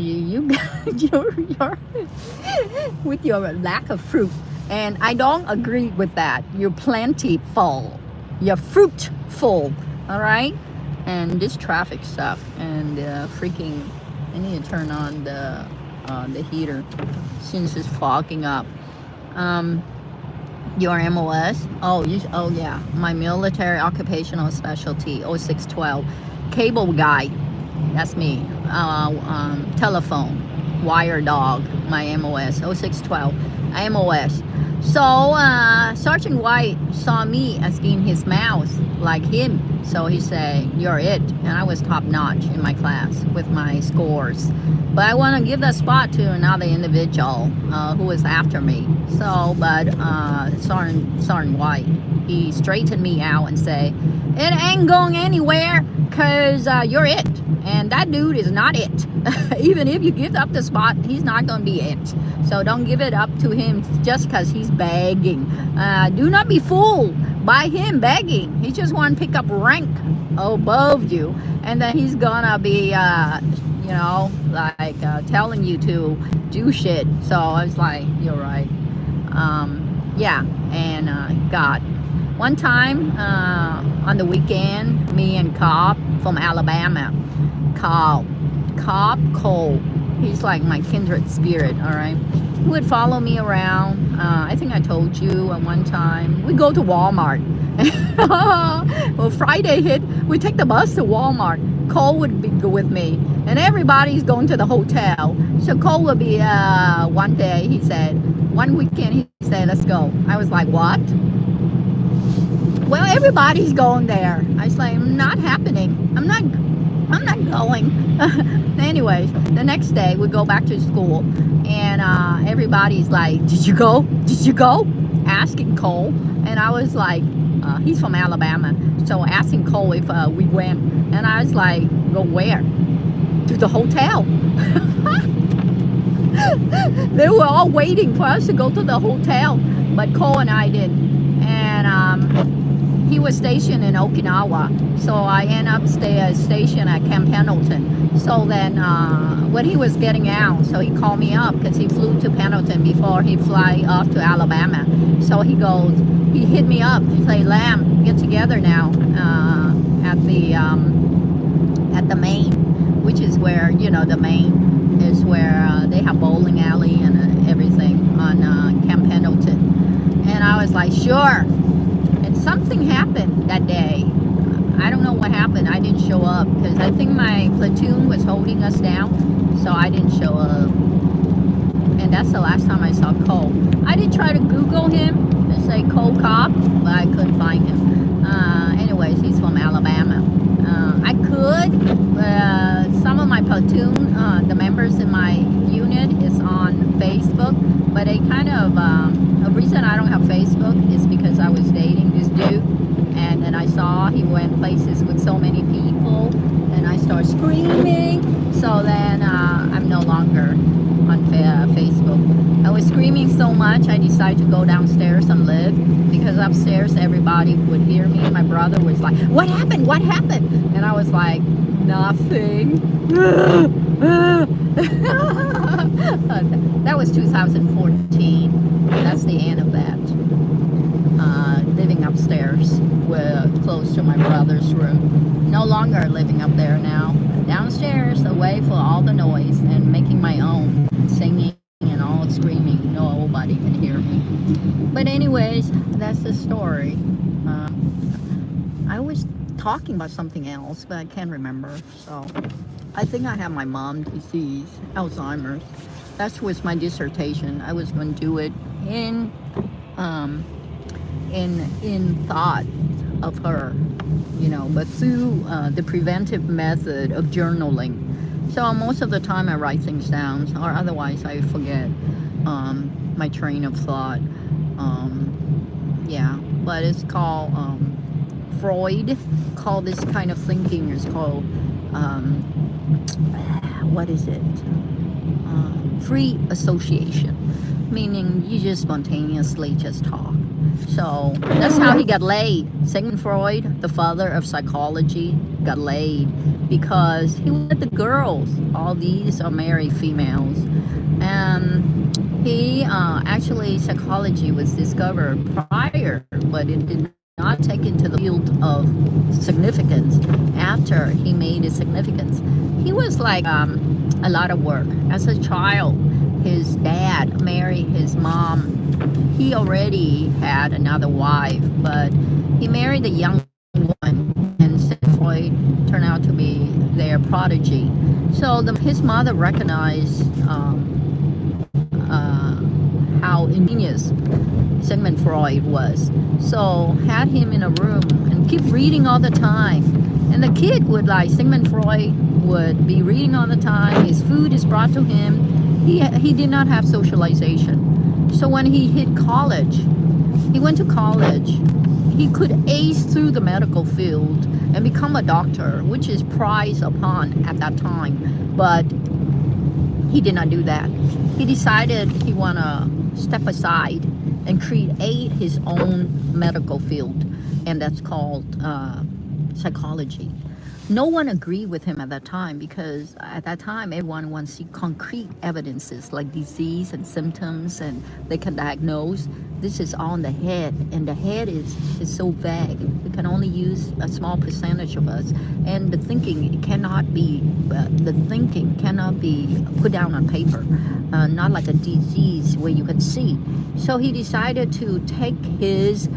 with your lack of fruit, and I don't agree with that. You're plentiful. You're fruitful. All right, and this traffic stuff and freaking, I need to turn on the heater since it's fogging up. Your MOS? Oh yeah, my military occupational specialty, 0612, cable guy. That's me. Telephone, wire dog. My MOS, 0612, MOS. So Sergeant White saw me as being his mouse, like him. So he said, "You're it," and I was top notch in my class with my scores. But I want to give that spot to another individual who was after me. So, but Sergeant White, he straightened me out and said, "It ain't going anywhere, cause you're it, and that dude is not it. Even if you give up the spot, he's not gonna be it. So don't give it up to him just cause he's begging. Do not be fooled by him begging. He just want to pick up rank above you, and then he's gonna be telling you to do shit." So I was like, you're right. Yeah. And God, one time on the weekend, me and Cobb from Alabama, Cobb Cole, he's like my kindred spirit. All right, he would follow me around. I think I told you at one time we go to Walmart. Well, Friday hit, we take the bus to Walmart. Cole would be with me, and everybody's going to the hotel. So Cole would be one day, he said, one weekend, he said, "Let's go." I was like, "What?" "Well, everybody's going there." I was like, "Not happening. I'm not going." Anyways, the next day we go back to school, and everybody's like, "Did you go? Did you go?" Asking Cole, and I was like, he's from Alabama, so asking Cole if we went, and I was like, "Go where?" "To the hotel." They were all waiting for us to go to the hotel, but Cole and I didn't. And he was stationed in Okinawa, so I ended up stationed at Camp Pendleton. So then when he was getting out, so he called me up because he flew to Pendleton before he fly off to Alabama. So he hit me up. He said, "Lamb, get together now at the main," which is where, the main is where they have bowling alley and everything on Camp Pendleton. And I was like, "Sure." And something happened that day. I don't know what happened. I didn't show up because I think my platoon was holding us down, so I didn't show up. And That's the last time I saw Cole. I did try to Google him and say Cole Cobb, but I couldn't find him. Anyways, he's from Alabama. I could. Some of my platoon, the members in my unit is on Facebook, but they kind of, the reason I don't have Facebook is because I was dating this dude, and then I saw he went places with so many people, and I start screaming, so then I'm no longer on Facebook. I was screaming so much, I decided to go downstairs and live, because upstairs everybody would hear me. My brother was like, what happened? What happened? And I was like, nothing. That was 2014. That's the end of that. Living upstairs, close to my brother's room. No longer living up there now. Downstairs, away for all the noise, and making my own, singing and all screaming. Nobody can hear me. But anyways, that's the story. I was talking about something else, but I can't remember. So I think I have my mom's disease, Alzheimer's. That was my dissertation. I was going to do it in thought of her, but through the preventive method of journaling. So most of the time I write things down, or otherwise I forget my train of thought. Yeah, but it's called Freud called this kind of thinking is called what is it? Free association, meaning you just spontaneously just talk. So that's how he got laid. Sigmund Freud, the father of psychology, got laid because he let the girls. All these are married females, and he actually psychology was discovered prior, but it did not take into the field of significance after he made his significance. He was like a lot of work. As a child, his dad married his mom. He already had another wife, but he married a young woman, and Freud turned out to be their prodigy. So his mother recognized how ingenious Sigmund Freud was. So had him in a room and keep reading all the time. And the kid would Sigmund Freud would be reading all the time. His food is brought to him. He did not have socialization. So when he hit college, he went to college. He could ace through the medical field and become a doctor, which is prized upon at that time. But he did not do that. He decided he want to step aside and create his own medical field, and that's called psychology. No one agreed with him at that time, because at that time everyone wants to see concrete evidences like disease and symptoms, and they can diagnose. This is all in the head, and the head is so vague. We can only use a small percentage of us, and the thinking cannot be put down on paper, not like a disease where you can see. So he decided to take his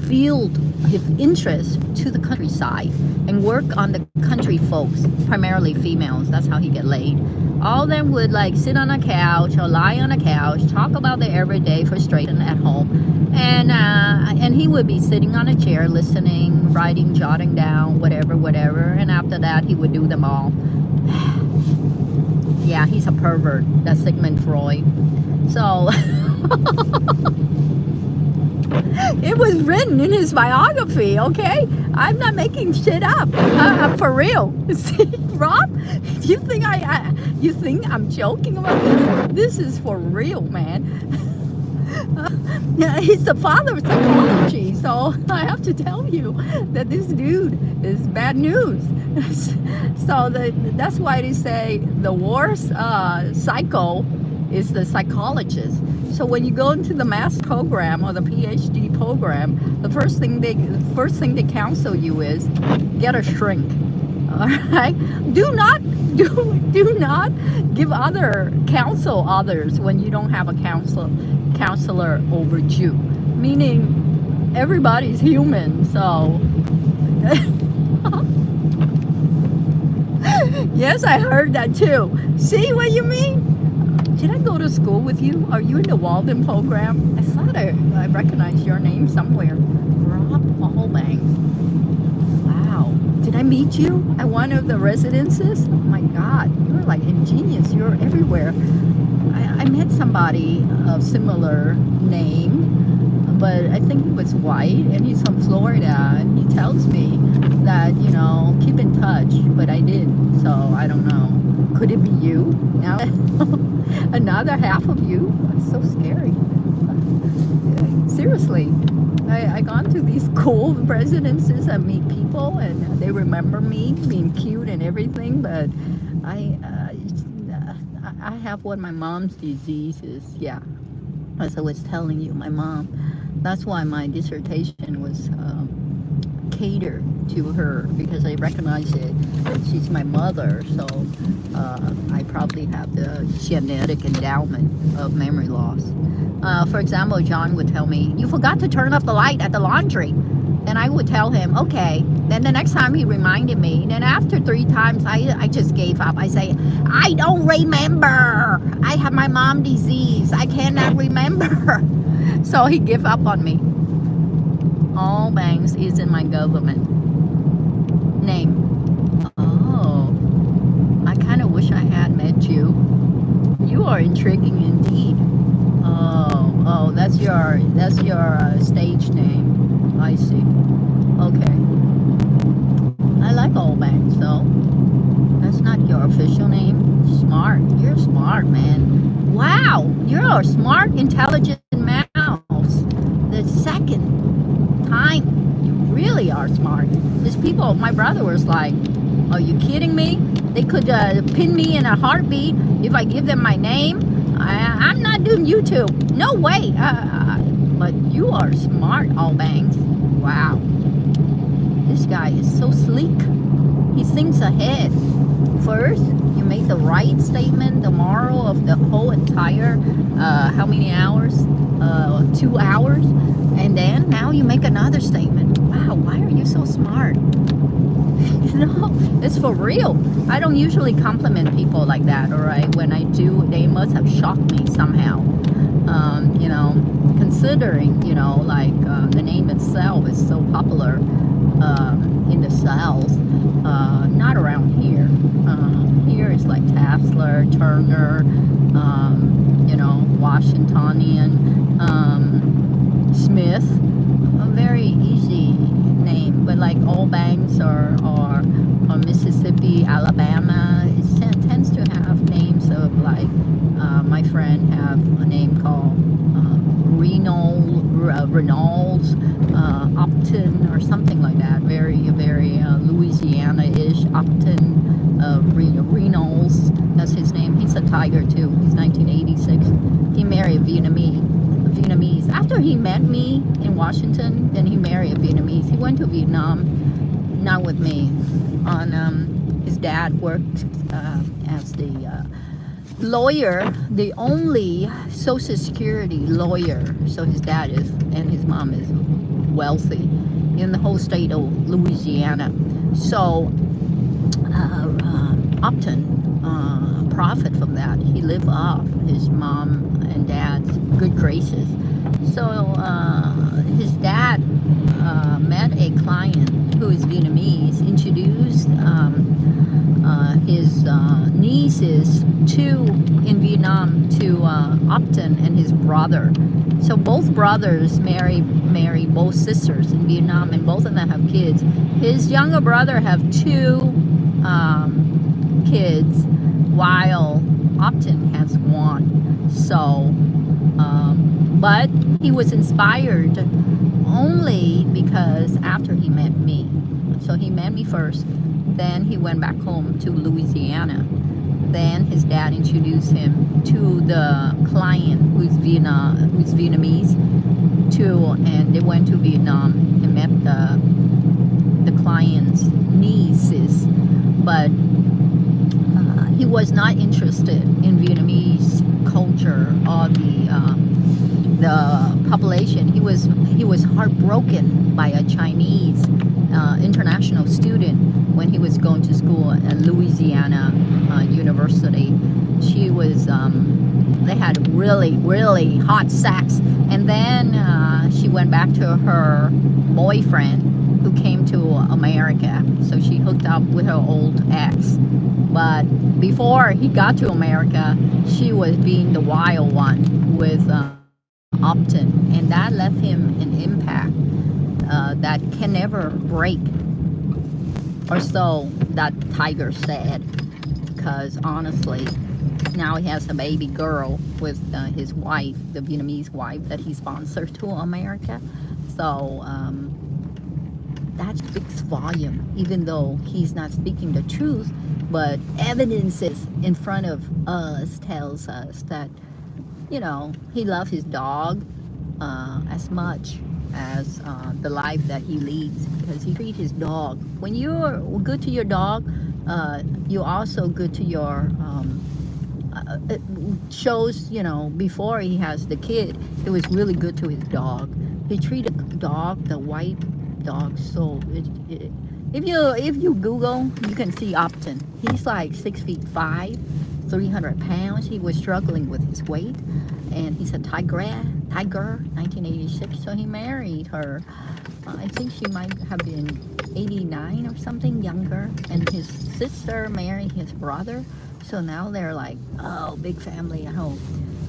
field, his interest to the countryside and work on the country folks, primarily females. That's how he get laid. All of them would sit on a couch or lie on a couch, talk about their everyday frustration at home, and he would be sitting on a chair, listening, writing, jotting down, whatever, and after that he would do them all. Yeah, he's a pervert. That's Sigmund Freud. So it was written in his biography, okay? I'm not making shit up. I'm for real. See, Rob, you think I'm joking about this? This is for real, man. He's the father of psychology, so I have to tell you that this dude is bad news. So that's why they say the worst psycho is the psychologist. So when you go into the master's program or the PhD program, the first thing they counsel you is get a shrink. All right, do not give counsel others when you don't have a counselor over you. Meaning everybody's human, so. Yes, I heard that too. See what you mean? Did I go to school with you? Are you in the Walden program? I thought I recognized your name somewhere. Rob Allbanks. Wow. Did I meet you at one of the residences? Oh my God, you're like ingenious. You're everywhere. I met somebody of similar name, but I think he was white and he's from Florida. And he tells me that, keep in touch, but I did. So I don't know. Could it be you? Now another half of you? It's so scary. Seriously. I gone to these cool residences and meet people and they remember me being cute and everything, but I have what my mom's disease is. Yeah, as I was telling you, my mom. That's why my dissertation was catered to her, because I recognize it. She's my mother, so I probably have the genetic endowment of memory loss. For example, John would tell me, "You forgot to turn off the light at the laundry." Then I would tell him, "Okay." Then the next time he reminded me. Then after 3 times, I just gave up. I say, "I don't remember. I have my mom disease. I cannot remember." So he gave up on me. Allbanks is in my government name. Oh, I kind of wish I had met you. You are intriguing indeed. Oh, that's your stage name. I see. Okay. I like Allbanks though. That's not your official name. Smart. You're smart, man. Wow, you're a smart, intelligent mouse. The second time, you really are smart. These people, my brother was like, "Are you kidding me? They could pin me in a heartbeat if I give them my name. I'm not doing YouTube. No way." But you are smart, Allbanks. Wow. This guy is so sleek. He thinks ahead. First, you make the right statement, the moral of the whole entire, how many hours? 2 hours. And then now you make another statement. Wow, why are you so smart? It's for real. I don't usually compliment people like that, all right? When I do, they must have shocked me somehow. Considering, the name itself is so popular in the South, not around here. Here it's like Tassler, Turner, Washingtonian, Smith. A very easy name, but like Allbanks or Mississippi, Alabama, it tends to have names of like, my friend have a name called Reynolds, Upton, or something like that. Very Louisiana-ish. Upton, Reynolds. That's his name. He's a tiger too. He's 1986. He married a Vietnamese. After he met me in Washington, then he married a Vietnamese. He went to Vietnam, not with me. His dad worked as the lawyer, the only Social Security lawyer. So his dad is, and his mom is wealthy in the whole state of Louisiana. So Upton profit from that. He lived off his mom and dad's good graces. So his dad met a client who is Vietnamese, introduced his nieces in Vietnam to Upton and his brother. So both brothers marry both sisters in Vietnam, and both of them have kids. His younger brother have 2 kids, while Upton has 1. So, but he was inspired only because after he met me. So he met me first, then he went back home to Louisiana. Then his dad introduced him to the client who's Vietnamese too, and they went to Vietnam and met the client's nieces. But he was not interested in Vietnamese culture or the population. He was heartbroken by a Chinese international student when he was going to school at Louisiana University. She was really, really hot sex. And then she went back to her boyfriend who came to America. So she hooked up with her old ex. But before he got to America, she was being the wild one with Upton. And that left him an impact that can never break. Or so that Tiger said. Because honestly, now he has a baby girl with his wife, the Vietnamese wife that he sponsored to America. So that speaks volume, even though he's not speaking the truth. But evidences in front of us tells us that, you know, he loves his dog as much as the life that he leads, because he treats his dog. When you're good to your dog, you're also good to your it shows, you know, before he has the kid, it was really good to his dog. He treated the dog, the white dog, so if you Google, you can see Upton. He's like 6'5", 300 pounds. He was struggling with his weight, and he's a tiger, 1986. So he married her. I think she might have been 89 or something, younger, and his sister married his brother. So now they're like, oh, big family at home.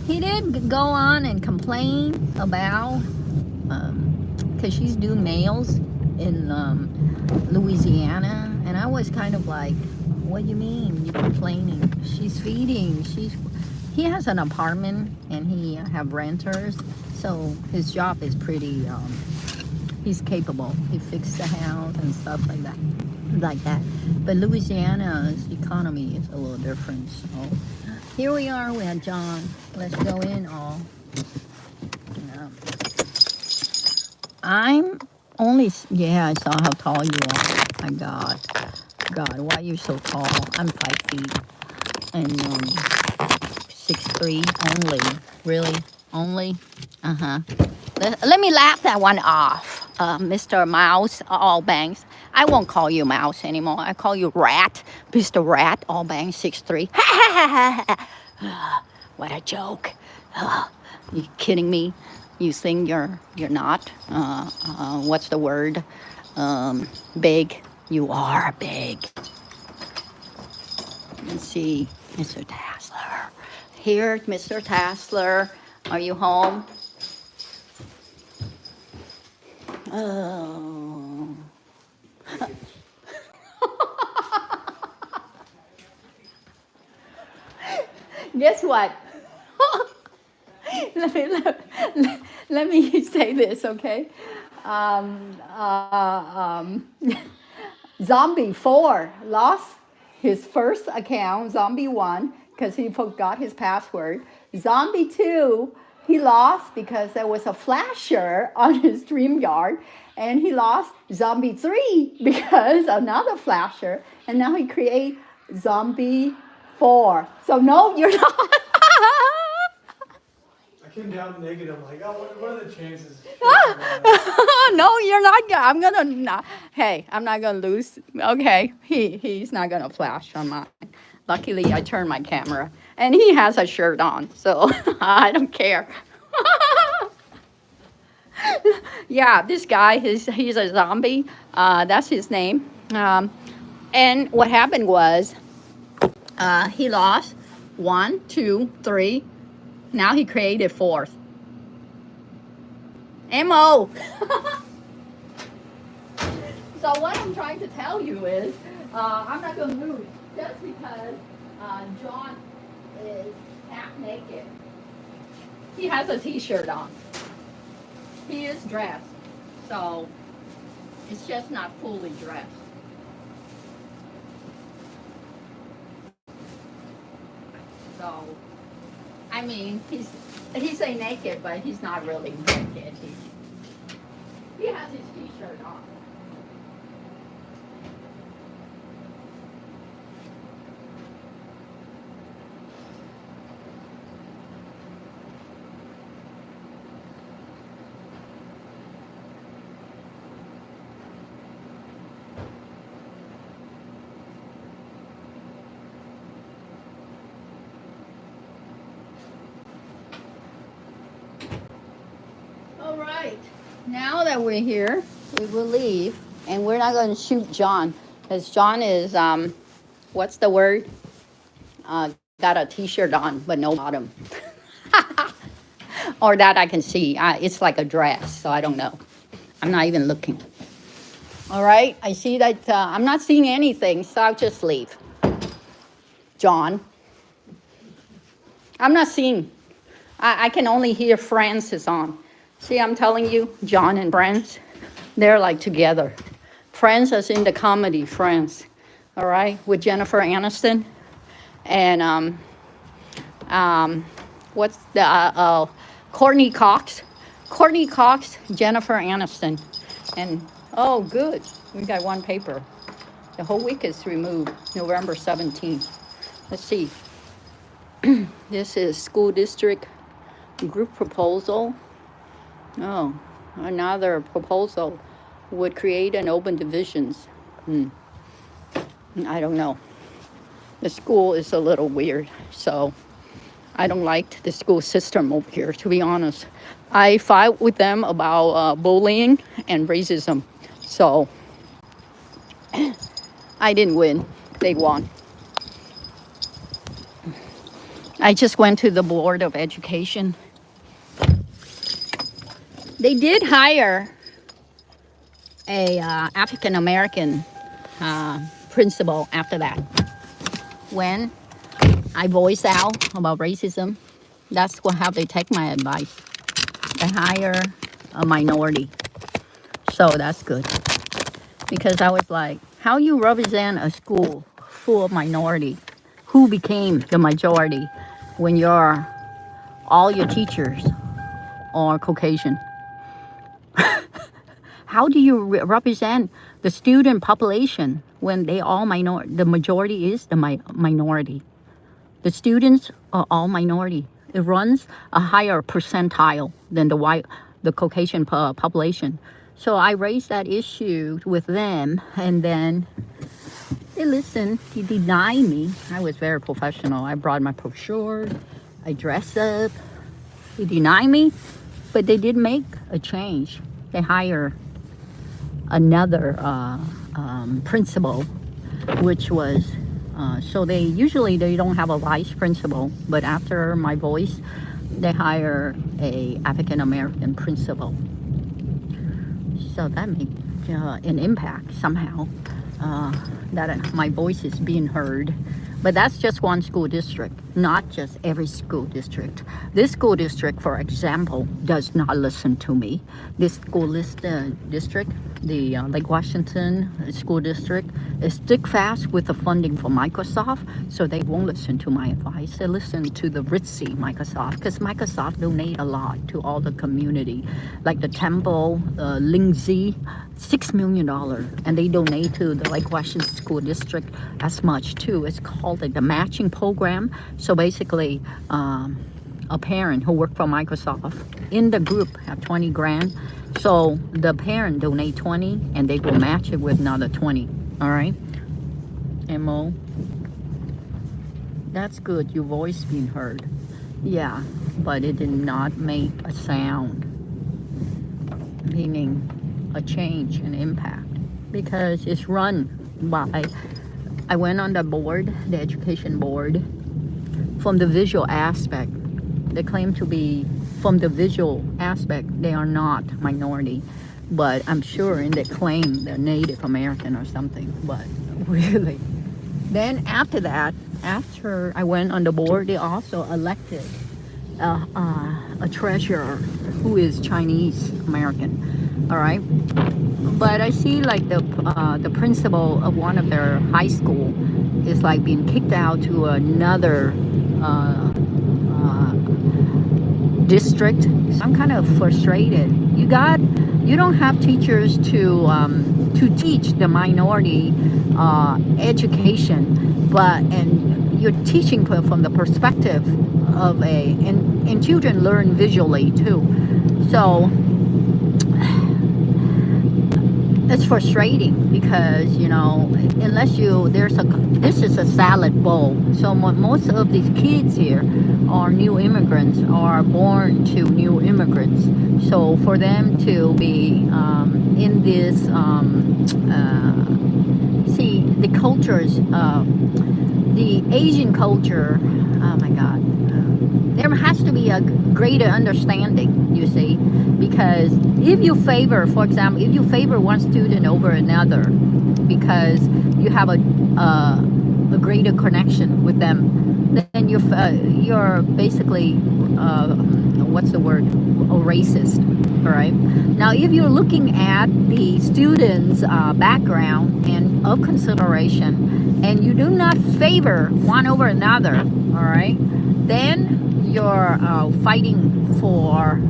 He did go on and complain about, because she's doing nails in Louisiana. And I was kind of like, what do you mean you're complaining? She's feeding. He has an apartment and he have renters. So his job is pretty, he's capable. He fixed the house and stuff like that. But Louisiana's economy is a little different. So here we are. We have John. Let's go in all. Yeah. I'm only, yeah, I saw how tall you are. My God. God, why are you so tall? I'm 5 feet and 6'3" only. Really? Only? Uh-huh. Let me laugh that one off, Mr. Mouse Allbanks. I won't call you Mouse anymore. I call you Rat, Mr. Rat Allbanks 6'3". What a joke! You kidding me? You think you're not? What's the word? Big. You are big. Let's see, Mr. Tassler. Here, Mr. Tassler. Are you home? Oh. Guess what? let me say this, okay? Zombie 4 lost his first account, Zombie 1, because he forgot his password. Zombie 2, he lost because there was a flasher on his StreamYard. And he lost Zombie 3 because another flasher. And now he create Zombie 4. So no, you're not. Came down negative. I'm like, oh, what are the chances? No, you're not. I'm gonna not. Hey, I'm not gonna lose. Okay, he's not gonna flash on mine. Luckily, I turned my camera, and he has a shirt on, so I don't care. Yeah, this guy, he's a zombie. That's his name. And what happened was, he lost 1, 2, 3. Now he created 4th. MO. So what I'm trying to tell you is, I'm not going to lose just because John is half naked. He has a t-shirt on. He is dressed, so it's just not fully dressed. So, I mean, he's a naked, but he's not really naked. He has his t-shirt on. right. Now that we're here, we will leave, and we're not going to shoot John, because John is what's the word? Got a T-shirt on, but no bottom, or that I can see. It's like a dress, so I don't know. I'm not even looking. All right. I see that I'm not seeing anything, so I'll just leave. John. I'm not seeing. I can only hear Francis on. See, I'm telling you, John and Friends, they're like together. Friends as in the comedy Friends, all right, with Jennifer Aniston and what's the Courtney Cox, Jennifer Aniston, and oh, good, we got one paper. The whole week is removed, November 17th. Let's see. This is school district group proposal. Oh, another proposal would create an open divisions. I don't know. The school is a little weird, so I don't like the school system over here, to be honest. I fight with them about bullying and racism, so I didn't win. They won. I just went to the Board of Education. They did hire a African American principal after that. When I voiced out about racism, that's how they take my advice. They hire a minority. So that's good. Because I was like, how you represent a school full of minority? Who became the majority when all your teachers are Caucasian? How do you represent the student population when they all the majority is the minority? The students are all minority. It runs a higher percentile than the Caucasian population. So I raised that issue with them, and then they listened. They denied me. I was very professional. I brought my brochure. I dressed up. They denied me, but they did make a change. They hire another principal, which was so they don't have a vice principal, but after my voice, they hire a African American principal. So that made an impact somehow, that my voice is being heard. But that's just one school district, not just every school district. This school district, for example, does not listen to me. This school district, the Lake Washington School District, is stick fast with the funding for Microsoft, so they won't listen to my advice. They listen to the ritzy Microsoft, because Microsoft donate a lot to all the community, like the Temple, Lindsay, $6 million, and they donate to the Lake Washington School District as much too. It's called the matching program. So basically, a parent who worked for Microsoft in the group have 20 grand. So the parent donate 20 and they will match it with another 20. All right. MO. That's good. Your voice being heard. Yeah, but it did not make a sound, meaning a change and impact, because it's run by, I went on the board, the education board, from the visual aspect. They claim to be from the visual aspect, they are not minority, but I'm sure in the claim they're Native American or something, but really. Then after that, after I went on the board, they also elected a treasurer who is Chinese American, all right? But I see like the principal of one of their high school is like being kicked out to another district. So I'm kind of frustrated. You don't have teachers to teach the minority education, and you're teaching from the perspective of and children learn visually too. So it's frustrating because unless this is a salad bowl. So most of these kids here are new immigrants, are born to new immigrants. So for them to be in this see the cultures, the Asian culture, oh my god, there has to be a greater understanding, you see, because if you favor, for example, if you favor one student over another because you have a greater connection with them, then you're basically what's the word, a racist. All right, now if you're looking at the students background and of consideration, and you do not favor one over another, all right, then you're fighting for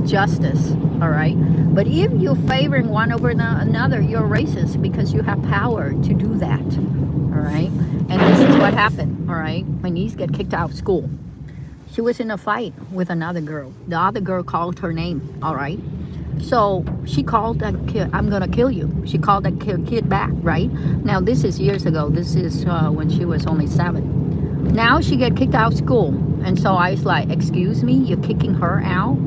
justice. All right, but if you're favoring one over another, you're racist because you have power to do that. All right, and this is what happened. All right, my niece got kicked out of school. She was in a fight with another girl. The other girl called her name. All right, so she called that kid, I'm gonna kill you. She called that kid back. Right now, this is years ago. This is when she was only 7. Now she get kicked out of school, and so I was like, excuse me, you're kicking her out?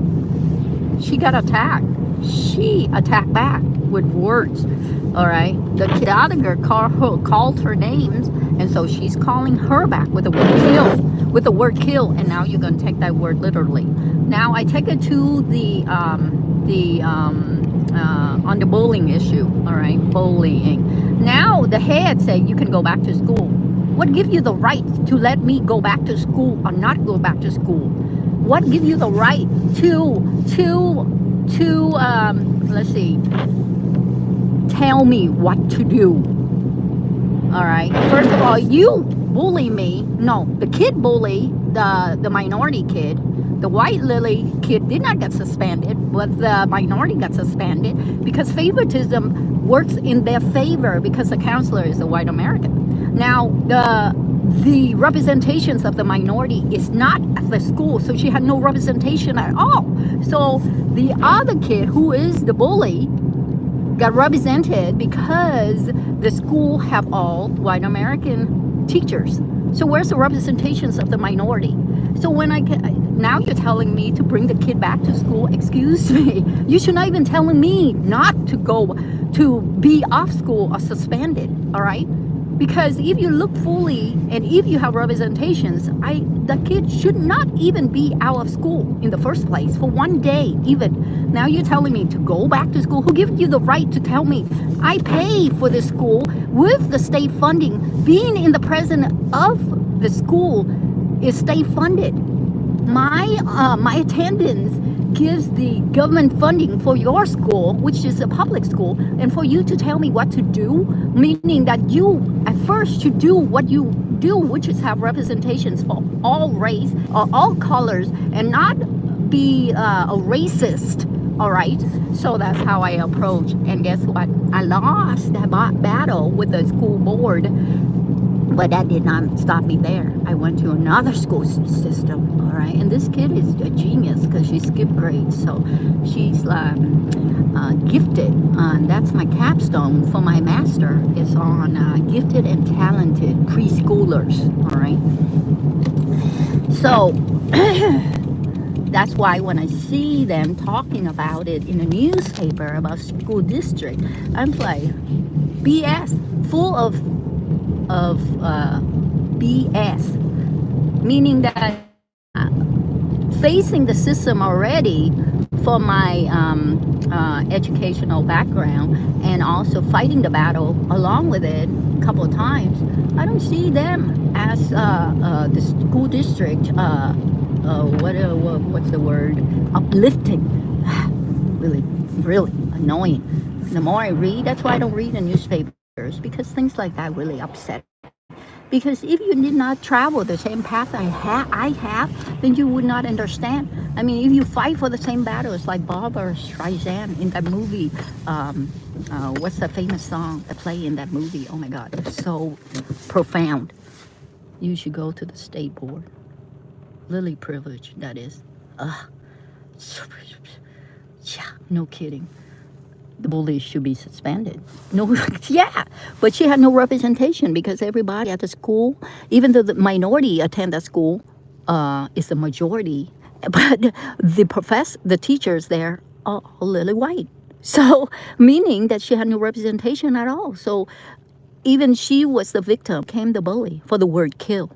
She got attacked. She attacked back with words. All right, the other girl called her names, and so she's calling her back with the word kill, and now you're gonna take that word literally. Now I take it to the on the bullying issue. All right, bullying. Now the head said you can go back to school. What gives you the right to let me go back to school or not go back to school? What gives you the right to let's see, tell me what to do? All right. First of all, you bully me. No, the kid bully the minority kid. The white lily kid did not get suspended, but the minority got suspended because favoritism works in their favor because the counselor is a white American. Now, the representations of the minority is not at the school, so she had no representation at all. So the other kid, who is the bully, got represented because the school have all white American teachers. So where's the representations of the minority? So now you're telling me to bring the kid back to school. Excuse me, you should not even telling me not to go, to be off school or suspended. All right, because if you look fully and if you have representations, the kid should not even be out of school in the first place for one day even. Now you're telling me to go back to school. Who gives you the right to tell me? I pay for the school with the state funding. Being in the president of the school is state funded. My attendance gives the government funding for your school, which is a public school, and for you to tell me what to do, meaning that you at first should do what you do, which is have representations for all race or all colors and not be a racist. All right, so that's how I approach, and guess what, I lost that battle with the school board, but that did not stop me there. I went to another school system. All right, and this kid is a genius because she skipped grades, so she's gifted. That's my capstone for my master, is on gifted and talented preschoolers. All right, so that's why when I see them talking about it in a newspaper about school district, I'm like, BS, full of BS, meaning that facing the system already for my educational background and also fighting the battle along with it a couple of times, I don't see them as the school district what's the word, uplifting. really annoying. The more I read, that's why I don't read the newspapers, because things like that really upset. Because if you did not travel the same path I have, then you would not understand. I mean, if you fight for the same battles, like Barbara Streisand in that movie, what's the famous song that play in that movie? Oh my God, it's so profound. You should go to the state board. Lily privilege, that is. Yeah, no kidding. the bully should be suspended. No, yeah, but she had no representation because everybody at the school, even though the minority attend that school, is the majority, but the teachers there are all lily white. So meaning that she had no representation at all. So even she was the victim, came the bully for the word kill,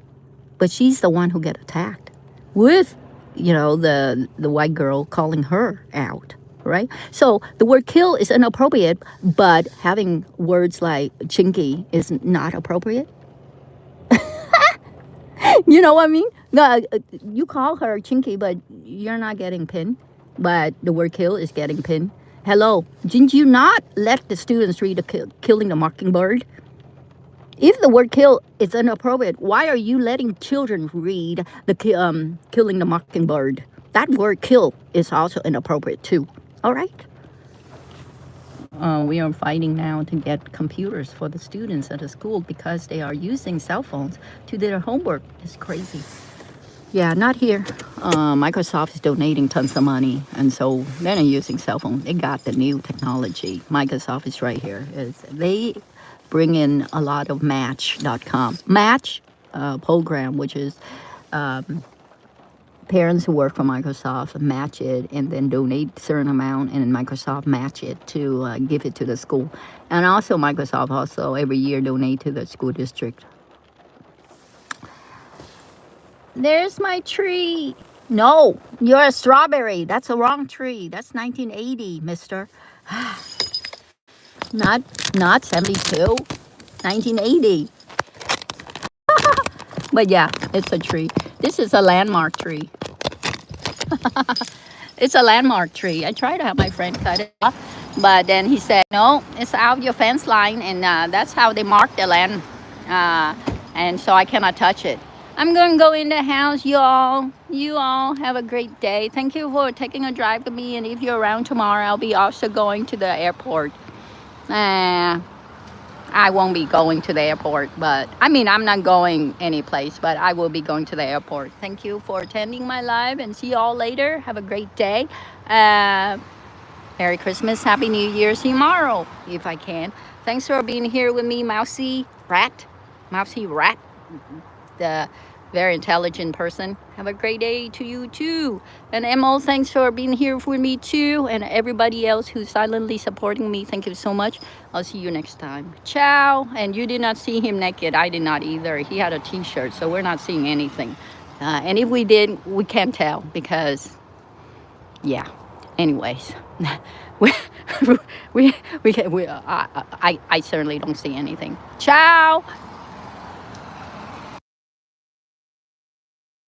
but she's the one who get attacked with, the white girl calling her out, right? So the word kill is inappropriate, but having words like chinky is not appropriate. You know what I mean? You call her chinky, but you're not getting pinned. But the word kill is getting pinned. Hello, didn't you not let the students read Killing the Mockingbird? If the word kill is inappropriate, why are you letting children read the Killing the Mockingbird? That word kill is also inappropriate too. All right? We are fighting now to get computers for the students at the school because they are using cell phones to do their homework. It's crazy. Yeah, not here. Microsoft is donating tons of money, and so they're not using cell phone. They got the new technology. Microsoft is right here. They bring in a lot of Match.com. Match program, which is parents who work for Microsoft match it and then donate a certain amount, and Microsoft match it to give it to the school. And also Microsoft also every year donate to the school district. There's my tree. No, you're a strawberry. That's a wrong tree. That's 1980, mister. Not 72. 1980. But yeah, it's a tree. This is a landmark tree. It's a landmark tree. I tried to have my friend cut it off, but then he said, no, it's out your fence line, and that's how they mark the land. And so I cannot touch it. I'm going to go in the house, you all. You all have a great day. Thank you for taking a drive with me, and if you're around tomorrow, I'll be also going to the airport. I won't be going to the airport, but I'm not going any place, but I will be going to the airport. Thank you for attending my live, and see you all later. Have a great day. Merry Christmas, Happy New Year tomorrow, if I can. Thanks for being here with me, Mousy Rat, the very intelligent person. Have a great day to you too. And Emil, thanks for being here with me too. And everybody else who's silently supporting me, thank you so much. I'll see you next time. Ciao. And you did not see him naked. I did not either. He had a t-shirt, so we're not seeing anything. And if we did, we can't tell because, yeah. Anyways, I certainly don't see anything. Ciao.